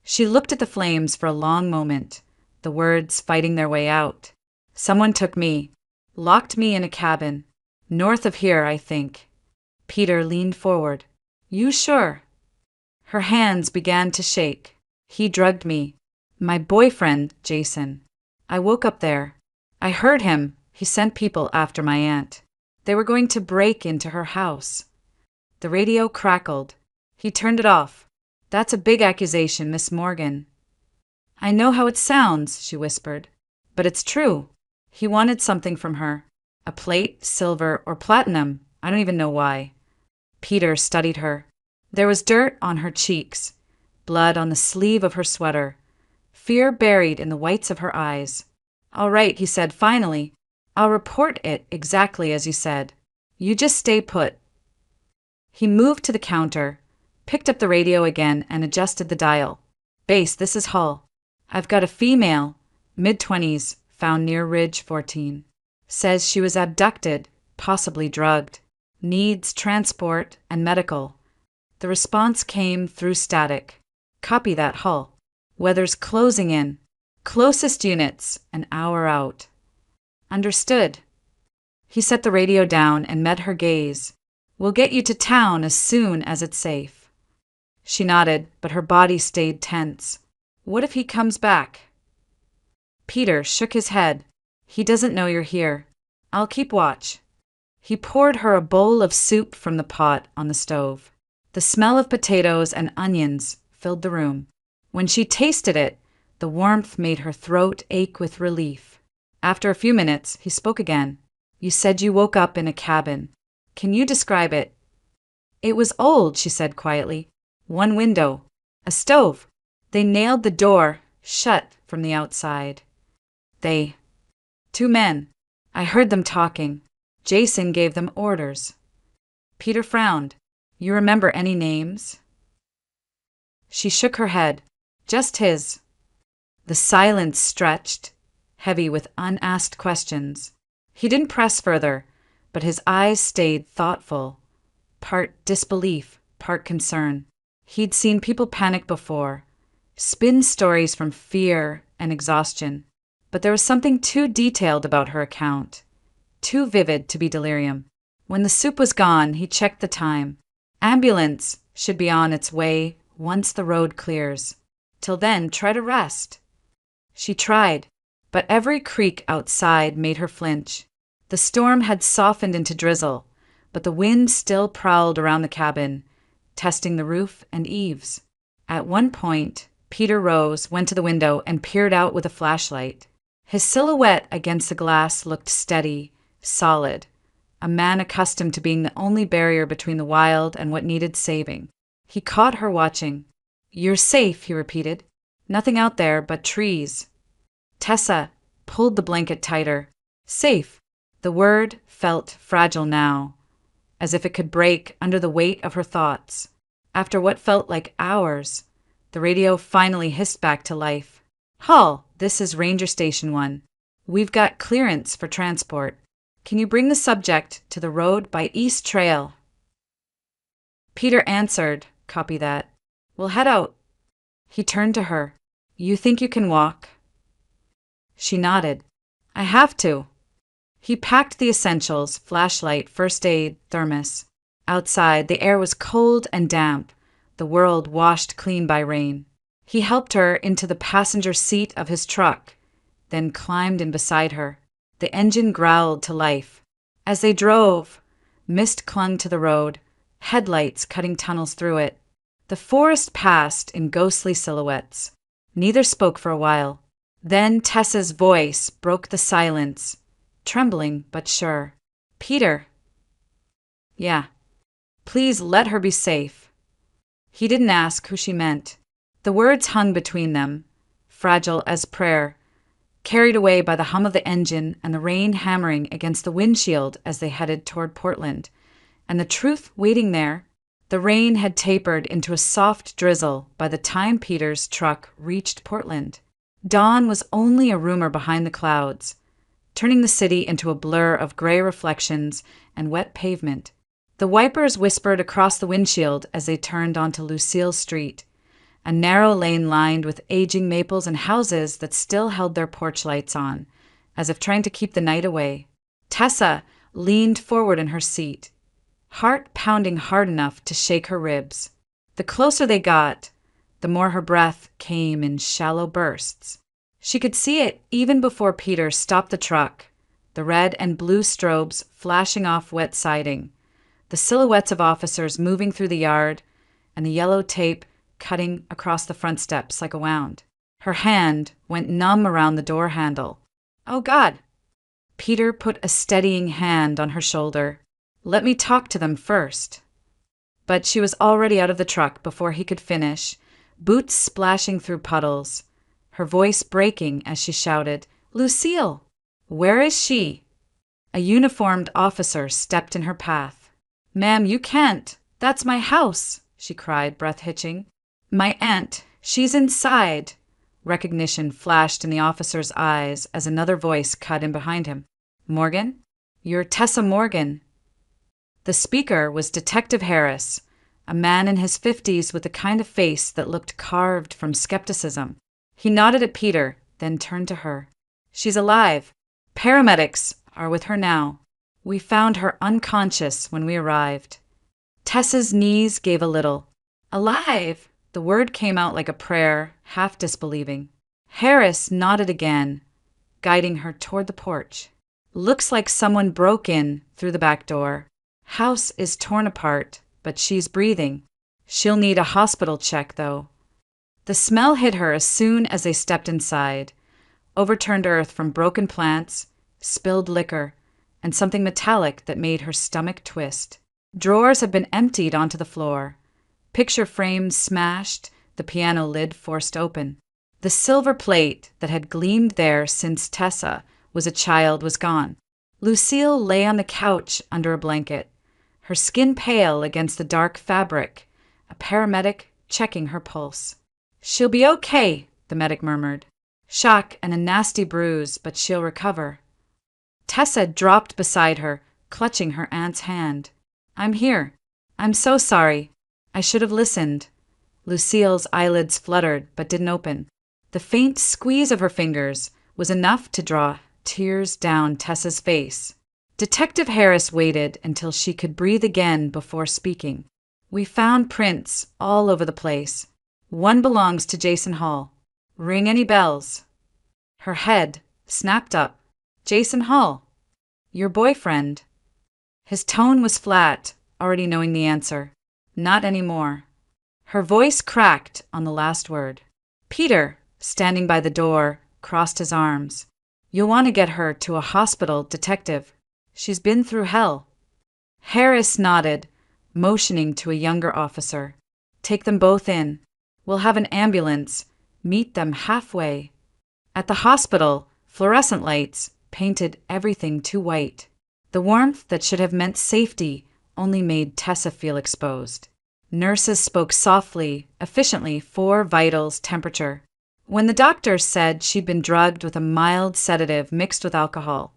She looked at the flames for a long moment, the words fighting their way out. "Someone took me, locked me in a cabin. North of here, I think." Peter leaned forward. "You sure?" Her hands began to shake. "He drugged me. My boyfriend, Jason. I woke up there. I heard him. He sent people after my aunt. They were going to break into her house." The radio crackled. He turned it off. "That's a big accusation, Miss Morgan." "I know how it sounds," she whispered. "But it's true. He wanted something from her. A plate, silver, or platinum. I don't even know why." Peter studied her. There was dirt on her cheeks, blood on the sleeve of her sweater, fear buried in the whites of her eyes. All right, he said finally. I'll report it exactly as you said. You just stay put. He moved to the counter, picked up the radio again, and adjusted the dial. Base, this is Hull. I've got a female, mid-20s, found near Ridge 14. Says she was abducted, possibly drugged. Needs transport and medical. The response came through static. Copy that, Hull. Weather's closing in. Closest units, an hour out. Understood. He set the radio down and met her gaze. We'll get you to town as soon as it's safe. She nodded, but her body stayed tense. What if he comes back? Peter shook his head. He doesn't know you're here. I'll keep watch. He poured her a bowl of soup from the pot on the stove. The smell of potatoes and onions filled the room. When she tasted it, the warmth made her throat ache with relief. After a few minutes, he spoke again. You said you woke up in a cabin. Can you describe it? It was old, she said quietly. One window. A stove. They nailed the door shut from the outside. Two men. I heard them talking. Jason gave them orders. Peter frowned. You remember any names? She shook her head. Just his. The silence stretched, heavy with unasked questions. He didn't press further, but his eyes stayed thoughtful, part disbelief, part concern. He'd seen people panic before, spin stories from fear and exhaustion, but there was something too detailed about her account, too vivid to be delirium. When the soup was gone, he checked the time. Ambulance should be on its way once the road clears. Till then, try to rest. She tried, but every creak outside made her flinch. The storm had softened into drizzle, but the wind still prowled around the cabin, testing the roof and eaves. At one point, Peter rose, went to the window, and peered out with a flashlight. His silhouette against the glass looked steady, solid, a man accustomed to being the only barrier between the wild and what needed saving. He caught her watching. You're safe, he repeated. Nothing out there but trees. Tessa pulled the blanket tighter. Safe. The word felt fragile now, as if it could break under the weight of her thoughts. After what felt like hours, the radio finally hissed back to life. Hull, this is Ranger Station 1. We've got clearance for transport. Can you bring the subject to the road by East Trail? Peter answered, copy that. We'll head out. He turned to her. You think you can walk? She nodded. I have to. He packed the essentials, flashlight, first aid, thermos. Outside, the air was cold and damp, the world washed clean by rain. He helped her into the passenger seat of his truck, then climbed in beside her. The engine growled to life. As they drove, mist clung to the road, headlights cutting tunnels through it. The forest passed in ghostly silhouettes. Neither spoke for a while. Then Tessa's voice broke the silence, trembling but sure. Peter. Yeah. Please let her be safe. He didn't ask who she meant. The words hung between them, fragile as prayer, carried away by the hum of the engine and the rain hammering against the windshield as they headed toward Portland. And the truth waiting there, the rain had tapered into a soft drizzle by the time Peter's truck reached Portland. Dawn was only a rumor behind the clouds, turning the city into a blur of gray reflections and wet pavement. The wipers whispered across the windshield as they turned onto Lucille Street, a narrow lane lined with aging maples and houses that still held their porch lights on, as if trying to keep the night away. Tessa leaned forward in her seat, heart pounding hard enough to shake her ribs. The closer they got, the more her breath came in shallow bursts. She could see it even before Peter stopped the truck, the red and blue strobes flashing off wet siding, the silhouettes of officers moving through the yard, and the yellow tape cutting across the front steps like a wound. Her hand went numb around the door handle. Oh, God! Peter put a steadying hand on her shoulder. Let me talk to them first. But she was already out of the truck before he could finish, boots splashing through puddles, her voice breaking as she shouted, "Lucille! Where is she?" A uniformed officer stepped in her path. "Ma'am, you can't. That's my house," she cried, breath hitching. "My aunt. She's inside." Recognition flashed in the officer's eyes as another voice cut in behind him. "Morgan? You're Tessa Morgan." The speaker was Detective Harris, a man in his 50s with the kind of face that looked carved from skepticism. He nodded at Peter, then turned to her. "She's alive. Paramedics are with her now. We found her unconscious when we arrived." Tessa's knees gave a little. "Alive?" The word came out like a prayer, half disbelieving. Harris nodded again, guiding her toward the porch. "Looks like someone broke in through the back door. House is torn apart, but she's breathing. She'll need a hospital check, though." The smell hit her as soon as they stepped inside. Overturned earth from broken plants, spilled liquor, and something metallic that made her stomach twist. Drawers had been emptied onto the floor. Picture frames smashed, the piano lid forced open. The silver plate that had gleamed there since Tessa was a child was gone. Lucille lay on the couch under a blanket, her skin pale against the dark fabric, a paramedic checking her pulse. "She'll be okay," the medic murmured. "Shock and a nasty bruise, but she'll recover." Tessa dropped beside her, clutching her aunt's hand. "I'm here. I'm so sorry. I should have listened." Lucille's eyelids fluttered but didn't open. The faint squeeze of her fingers was enough to draw tears down Tessa's face. Detective Harris waited until she could breathe again before speaking. "We found prints all over the place. One belongs to Jason Hall. Ring any bells?" Her head snapped up. "Jason Hall? Your boyfriend?" His tone was flat, already knowing the answer. "Not anymore." Her voice cracked on the last word. Peter, standing by the door, crossed his arms. "You'll want to get her to a hospital, Detective. She's been through hell." Harris nodded, motioning to a younger officer. "Take them both in. We'll have an ambulance. Meet them halfway." At the hospital, fluorescent lights painted everything too white. The warmth that should have meant safety only made Tessa feel exposed. Nurses spoke softly, efficiently, for vitals, temperature. When the doctor said she'd been drugged with a mild sedative mixed with alcohol,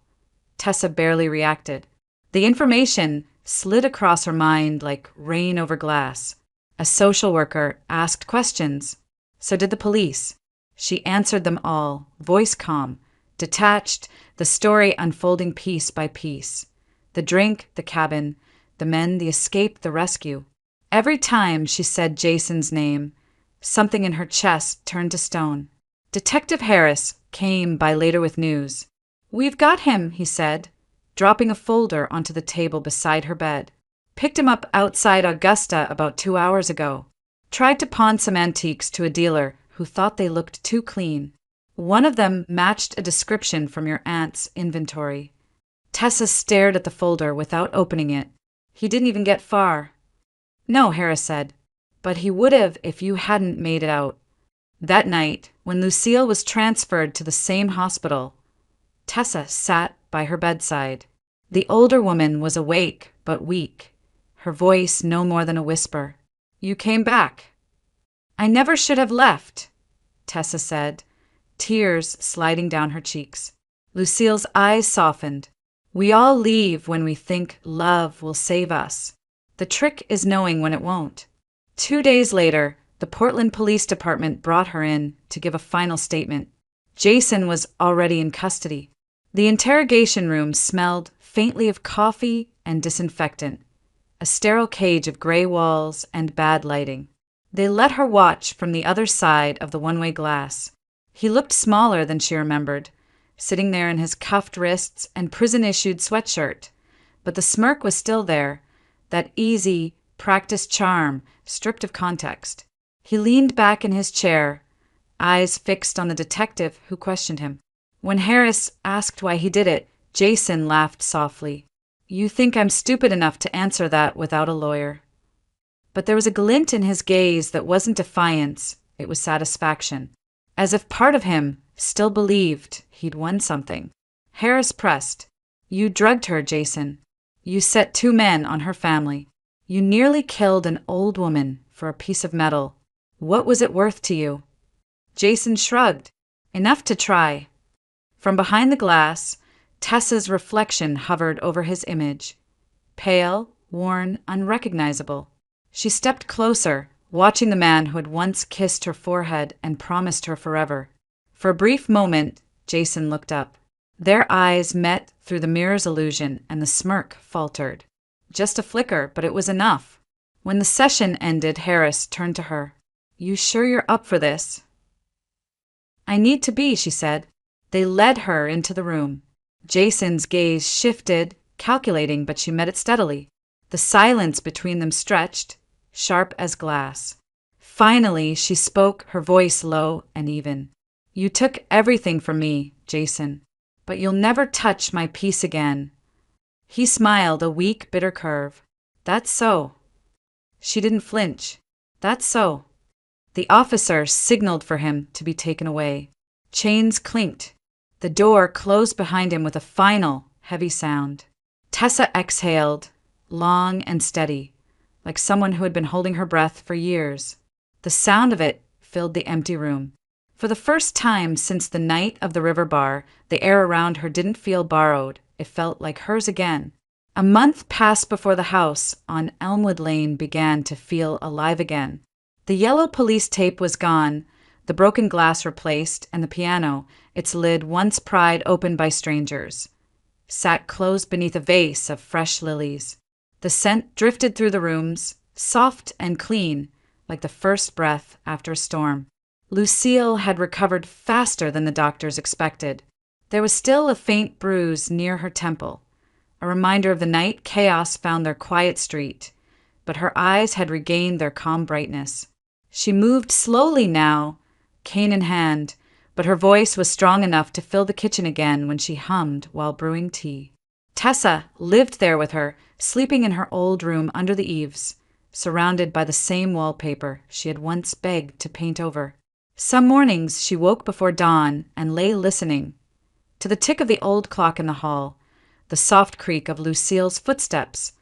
Tessa barely reacted. The information slid across her mind like rain over glass. A social worker asked questions. So did the police. She answered them all, voice calm, detached, the story unfolding piece by piece. The drink, the cabin, the men, the escape, the rescue. Every time she said Jason's name, something in her chest turned to stone. Detective Harris came by later with news. "We've got him," he said, dropping a folder onto the table beside her bed. "Picked him up outside Augusta about 2 hours ago. Tried to pawn some antiques to a dealer who thought they looked too clean. One of them matched a description from your aunt's inventory." Tessa stared at the folder without opening it. "He didn't even get far." "No," Harris said, "but he would have if you hadn't made it out." That night, when Lucille was transferred to the same hospital, Tessa sat by her bedside. The older woman was awake but weak, her voice no more than a whisper. "You came back." "I never should have left," Tessa said, tears sliding down her cheeks. Lucille's eyes softened. "We all leave when we think love will save us. The trick is knowing when it won't." 2 days later, the Portland Police Department brought her in to give a final statement. Jason was already in custody. The interrogation room smelled faintly of coffee and disinfectant, a sterile cage of gray walls and bad lighting. They let her watch from the other side of the one-way glass. He looked smaller than she remembered, sitting there in his cuffed wrists and prison-issued sweatshirt. But the smirk was still there, that easy, practiced charm, stripped of context. He leaned back in his chair, eyes fixed on the detective who questioned him. When Harris asked why he did it, Jason laughed softly. "You think I'm stupid enough to answer that without a lawyer." But there was a glint in his gaze that wasn't defiance, it was satisfaction. as if part of him still believed he'd won something. Harris pressed. You drugged her, Jason. You set 2 men on her family. You nearly killed an old woman for a piece of metal. What was it worth to you? Jason shrugged. Enough to try. From behind the glass, Tessa's reflection hovered over his image. Pale, worn, unrecognizable. She stepped closer, watching the man who had once kissed her forehead and promised her forever. For a brief moment, Jason looked up. Their eyes met through the mirror's illusion, and the smirk faltered. Just a flicker, but it was enough. When the session ended, Harris turned to her. You sure you're up for this? I need to be, she said. They led her into the room. Jason's gaze shifted, calculating, but she met it steadily. The silence between them stretched, sharp as glass. Finally, she spoke, her voice low and even. You took everything from me, Jason, but you'll never touch my peace again. He smiled, a weak, bitter curve. That's so. She didn't flinch. That's so. The officer signaled for him to be taken away. Chains clinked. The door closed behind him with a final, heavy sound. Tessa exhaled, long and steady, like someone who had been holding her breath for years. The sound of it filled the empty room. For the first time since the night of the river bar, the air around her didn't feel borrowed. It felt like hers again. A month passed before the house on Elmwood Lane began to feel alive again. The yellow police tape was gone, the broken glass replaced, and the piano, its lid once pried open by strangers, sat closed beneath a vase of fresh lilies. The scent drifted through the rooms, soft and clean, like the first breath after a storm. Lucille had recovered faster than the doctors expected. There was still a faint bruise near her temple, a reminder of the night chaos found their quiet street, but her eyes had regained their calm brightness. She moved slowly now, cane in hand, but her voice was strong enough to fill the kitchen again when she hummed while brewing tea. Tessa lived there with her, sleeping in her old room under the eaves, surrounded by the same wallpaper she had once begged to paint over. Some mornings she woke before dawn and lay listening to the tick of the old clock in the hall, the soft creak of Lucille's footsteps,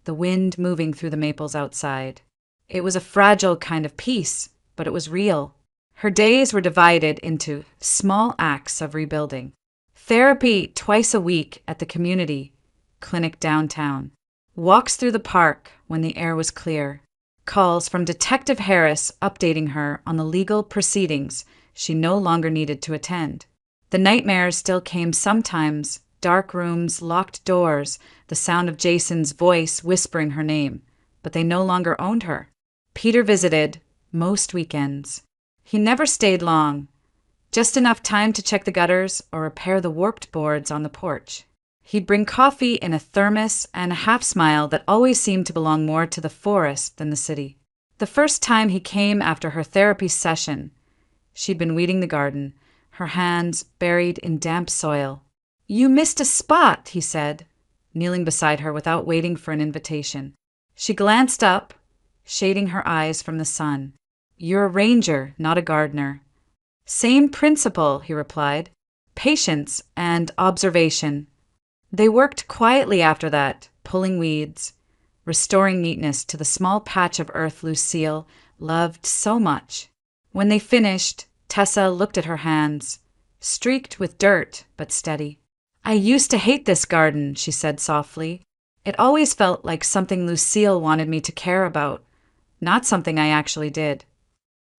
the wind moving through the maples outside. It was a fragile kind of peace, but it was real. Her days were divided into small acts of rebuilding. Therapy twice a week at the community clinic downtown. Walks through the park when the air was clear. Calls from Detective Harris updating her on the legal proceedings she no longer needed to attend. The nightmares still came sometimes, dark rooms, locked doors, the sound of Jason's voice whispering her name, but they no longer owned her. Peter visited most weekends. He never stayed long, just enough time to check the gutters or repair the warped boards on the porch. He'd bring coffee in a thermos and a half-smile that always seemed to belong more to the forest than the city. The first time he came after her therapy session, she'd been weeding the garden, her hands buried in damp soil. You missed a spot, he said, kneeling beside her without waiting for an invitation. She glanced up, shading her eyes from the sun. You're a ranger, not a gardener. Same principle, he replied. Patience and observation. They worked quietly after that, pulling weeds, restoring neatness to the small patch of earth Lucille loved so much. When they finished, Tessa looked at her hands, streaked with dirt but steady. I used to hate this garden, she said softly. It always felt like something Lucille wanted me to care about, not something I actually did.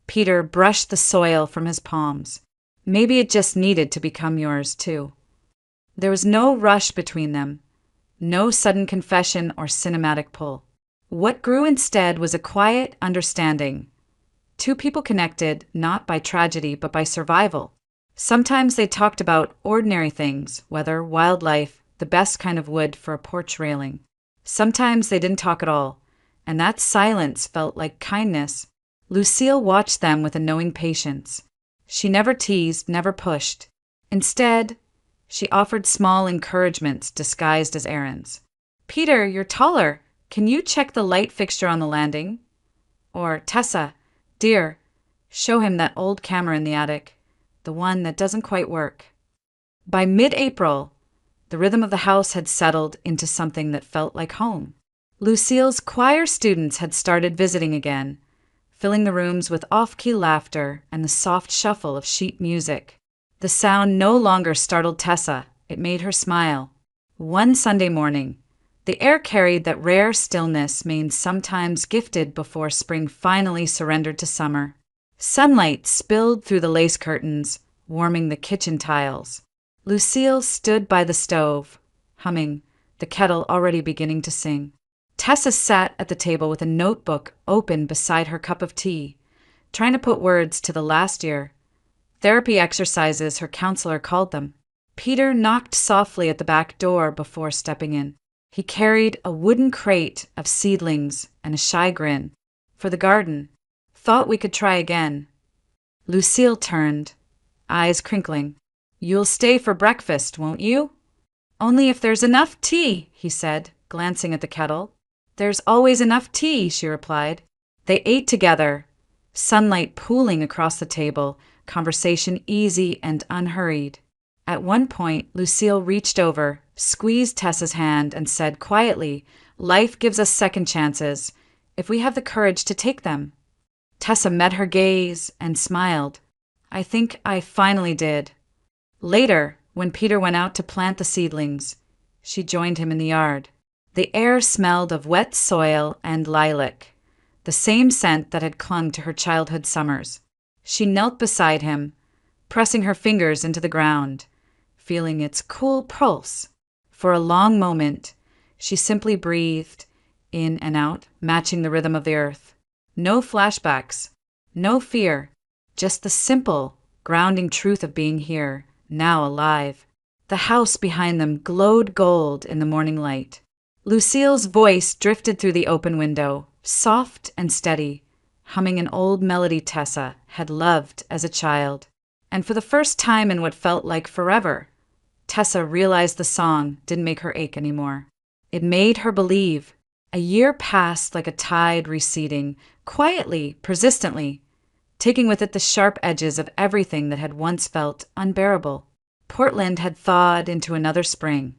Peter brushed the soil from his palms. Maybe it just needed to become yours, too. There was no rush between them, no sudden confession or cinematic pull. What grew instead was a quiet understanding. 2 people connected not by tragedy but by survival. Sometimes they talked about ordinary things, weather, wildlife, the best kind of wood for a porch railing. Sometimes they didn't talk at all, and that silence felt like kindness. Lucille watched them with a knowing patience. She never teased, never pushed. Instead, she offered small encouragements disguised as errands. Peter, you're taller. Can you check the light fixture on the landing? Or, Tessa, dear, show him that old camera in the attic. the one that doesn't quite work. By mid-April, the rhythm of the house had settled into something that felt like home. Lucille's choir students had started visiting again, filling the rooms with off-key laughter and the soft shuffle of sheet music. The sound no longer startled Tessa, it made her smile. One Sunday morning, the air carried that rare stillness Maine sometimes gifted before spring finally surrendered to summer. Sunlight spilled through the lace curtains, warming the kitchen tiles. Lucille stood by the stove, humming, the kettle already beginning to sing. Tessa sat at the table with a notebook open beside her cup of tea, trying to put words to the last year. Therapy exercises, her counselor called them. Peter knocked softly at the back door before stepping in. He carried a wooden crate of seedlings and a shy grin. For the garden. Thought we could try again. Lucille turned, eyes crinkling. You'll stay for breakfast, won't you? Only if there's enough tea, he said, glancing at the kettle. There's always enough tea, she replied. They ate together, sunlight pooling across the table, conversation easy and unhurried. At one point, Lucille reached over, squeezed Tessa's hand, and said quietly, "Life gives us second chances, if we have the courage to take them." Tessa met her gaze and smiled. "I think I finally did." Later, when Peter went out to plant the seedlings, she joined him in the yard. The air smelled of wet soil and lilac, the same scent that had clung to her childhood summers. She knelt beside him, pressing her fingers into the ground, feeling its cool pulse. For a long moment, she simply breathed, in and out, matching the rhythm of the earth. No flashbacks, no fear, just the simple, grounding truth of being here, now alive. The house behind them glowed gold in the morning light. Lucille's voice drifted through the open window, soft and steady, humming an old melody Tessa had loved as a child. And for the first time in what felt like forever, Tessa realized the song didn't make her ache anymore. It made her believe. A year passed like a tide receding, quietly, persistently, taking with it the sharp edges of everything that had once felt unbearable. Portland had thawed into another spring,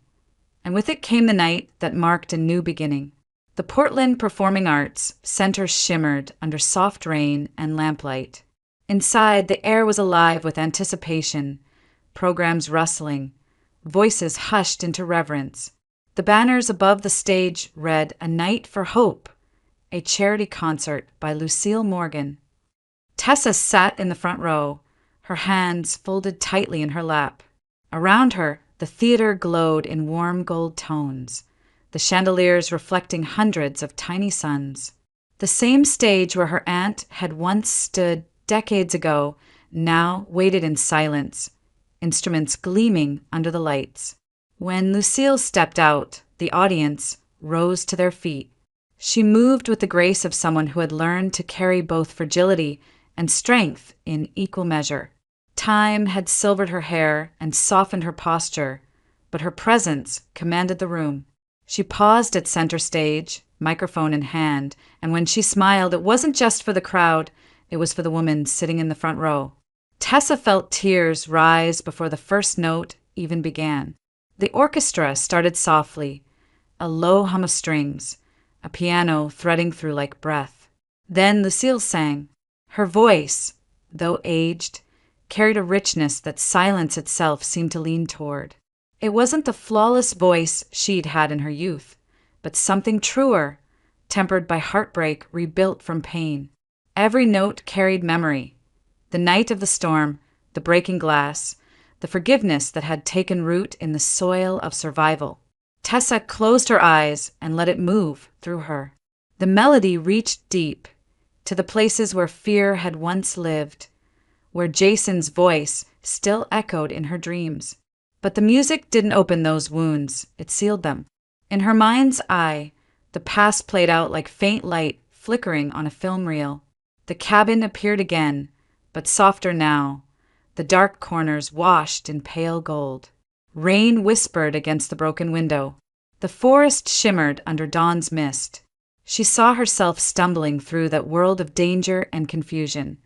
and with it came the night that marked a new beginning. The Portland Performing Arts Center shimmered under soft rain and lamplight. Inside, the air was alive with anticipation, programs rustling, voices hushed into reverence. The banners above the stage read "A Night for Hope," a charity concert by Lucille Morgan. Tessa sat in the front row, her hands folded tightly in her lap. Around her, the theater glowed in warm gold tones, the chandeliers reflecting hundreds of tiny suns. The same stage where her aunt had once stood decades ago now waited in silence, instruments gleaming under the lights. When Lucille stepped out, the audience rose to their feet. She moved with the grace of someone who had learned to carry both fragility and strength in equal measure. Time had silvered her hair and softened her posture, but her presence commanded the room. She paused at center stage, microphone in hand, and when she smiled, it wasn't just for the crowd, it was for the woman sitting in the front row. Tessa felt tears rise before the first note even began. The orchestra started softly, a low hum of strings, a piano threading through like breath. Then Lucille sang. Her voice, though aged, carried a richness that silence itself seemed to lean toward. It wasn't the flawless voice she'd had in her youth, but something truer, tempered by heartbreak rebuilt from pain. Every note carried memory. The night of the storm, the breaking glass, the forgiveness that had taken root in the soil of survival. Tessa closed her eyes and let it move through her. The melody reached deep, to the places where fear had once lived, where Jason's voice still echoed in her dreams. But the music didn't open those wounds, it sealed them. In her mind's eye, the past played out like faint light flickering on a film reel. The cabin appeared again, but softer now, the dark corners washed in pale gold. Rain whispered against the broken window. The forest shimmered under dawn's mist. She saw herself stumbling through that world of danger and confusion,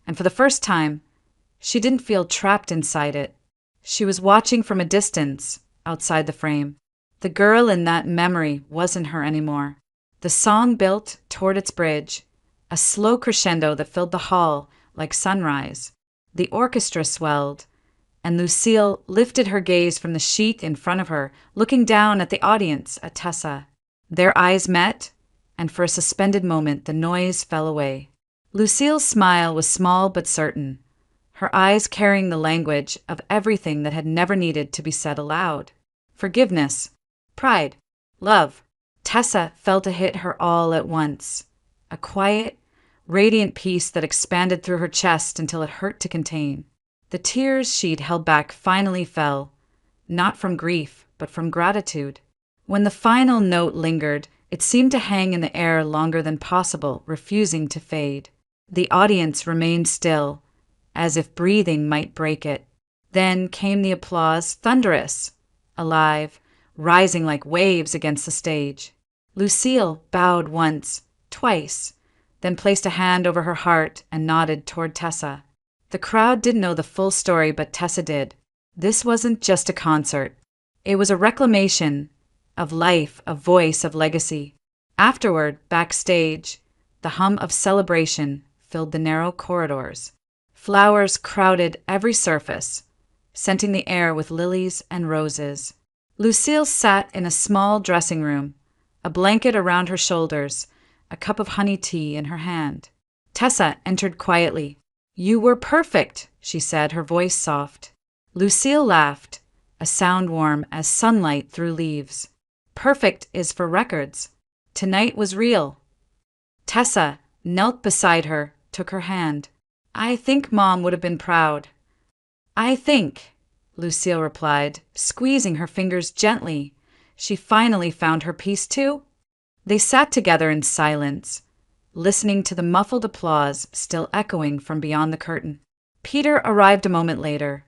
and for the first time, She didn't feel trapped inside it. She was watching from a distance, outside the frame. The girl in that memory wasn't her anymore. The song built toward its bridge, a slow crescendo that filled the hall like sunrise. The orchestra swelled, and Lucille lifted her gaze from the sheet in front of her, looking down at the audience, at Tessa. Their eyes met, and for a suspended moment the noise fell away. Lucille's smile was small but certain, her eyes carrying the language of everything that had never needed to be said aloud. Forgiveness, pride, love. Tessa felt a hit her all at once, a quiet, radiant peace that expanded through her chest until it hurt to contain. The tears she'd held back finally fell, not from grief, but from gratitude. When the final note lingered, it seemed to hang in the air longer than possible, refusing to fade. The audience remained still, as if breathing might break it. Then came the applause, thunderous, alive, rising like waves against the stage. Lucille bowed once, twice, then placed a hand over her heart and nodded toward Tessa. The crowd didn't know the full story, but Tessa did. This wasn't just a concert. It was a reclamation of life, of voice, of legacy. Afterward, backstage, the hum of celebration filled the narrow corridors. Flowers crowded every surface, scenting the air with lilies and roses. Lucille sat in a small dressing room, a blanket around her shoulders, a cup of honey tea in her hand. Tessa entered quietly. "You were perfect," she said, her voice soft. Lucille laughed, a sound warm as sunlight through leaves. "Perfect is for records. Tonight was real." Tessa knelt beside her, took her hand. "I think Mom would have been proud." "I think," Lucille replied, squeezing her fingers gently. She finally found her peace too. They sat together in silence, listening to the muffled applause still echoing from beyond the curtain. Peter arrived a moment later,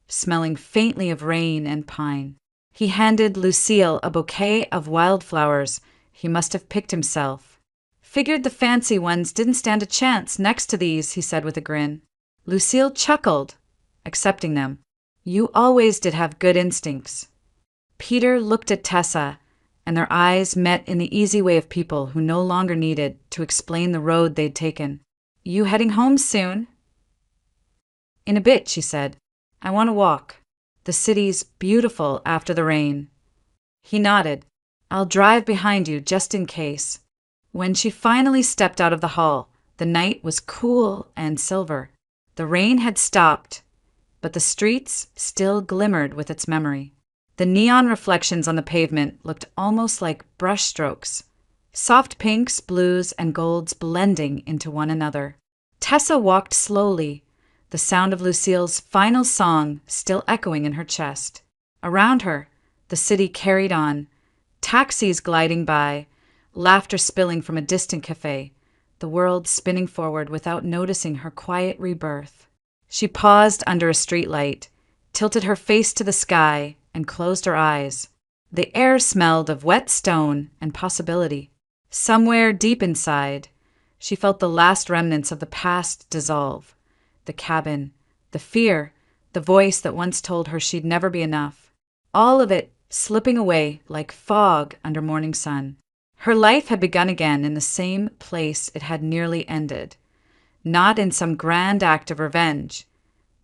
smelling faintly of rain and pine. He handed Lucille a bouquet of wildflowers he must have picked himself. "Figured the fancy ones didn't stand a chance next to these," he said with a grin. Lucille chuckled, accepting them. "You always did have good instincts." Peter looked at Tessa, and their eyes met in the easy way of people who no longer needed to explain the road they'd taken. "You heading home soon?" "In a bit," she said. "I want to walk. The city's beautiful after the rain." He nodded. "I'll drive behind you just in case." When she finally stepped out of the hall, the night was cool and silver. The rain had stopped, but the streets still glimmered with its memory. The neon reflections on the pavement looked almost like brushstrokes, soft pinks, blues, and golds blending into one another. Tessa walked slowly, the sound of Lucille's final song still echoing in her chest. Around her, the city carried on, taxis gliding by, laughter spilling from a distant cafe, the world spinning forward without noticing her quiet rebirth. She paused under a streetlight, tilted her face to the sky, and closed her eyes. The air smelled of wet stone and possibility. Somewhere deep inside, she felt the last remnants of the past dissolve. The cabin, the fear, the voice that once told her she'd never be enough. All of it slipping away like fog under morning sun. Her life had begun again in the same place it had nearly ended. Not in some grand act of revenge,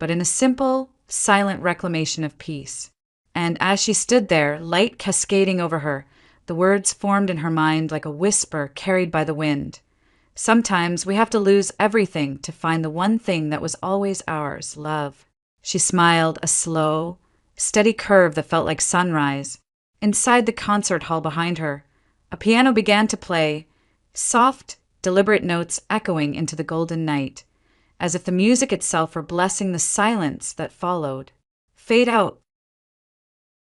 but in a simple, silent reclamation of peace. And as she stood there, light cascading over her, the words formed in her mind like a whisper carried by the wind. "Sometimes we have to lose everything to find the one thing that was always ours, love." She smiled, a slow, steady curve that felt like sunrise. Inside the concert hall behind her, a piano began to play, soft, deliberate notes echoing into the golden night, as if the music itself were blessing the silence that followed. "Fade out,"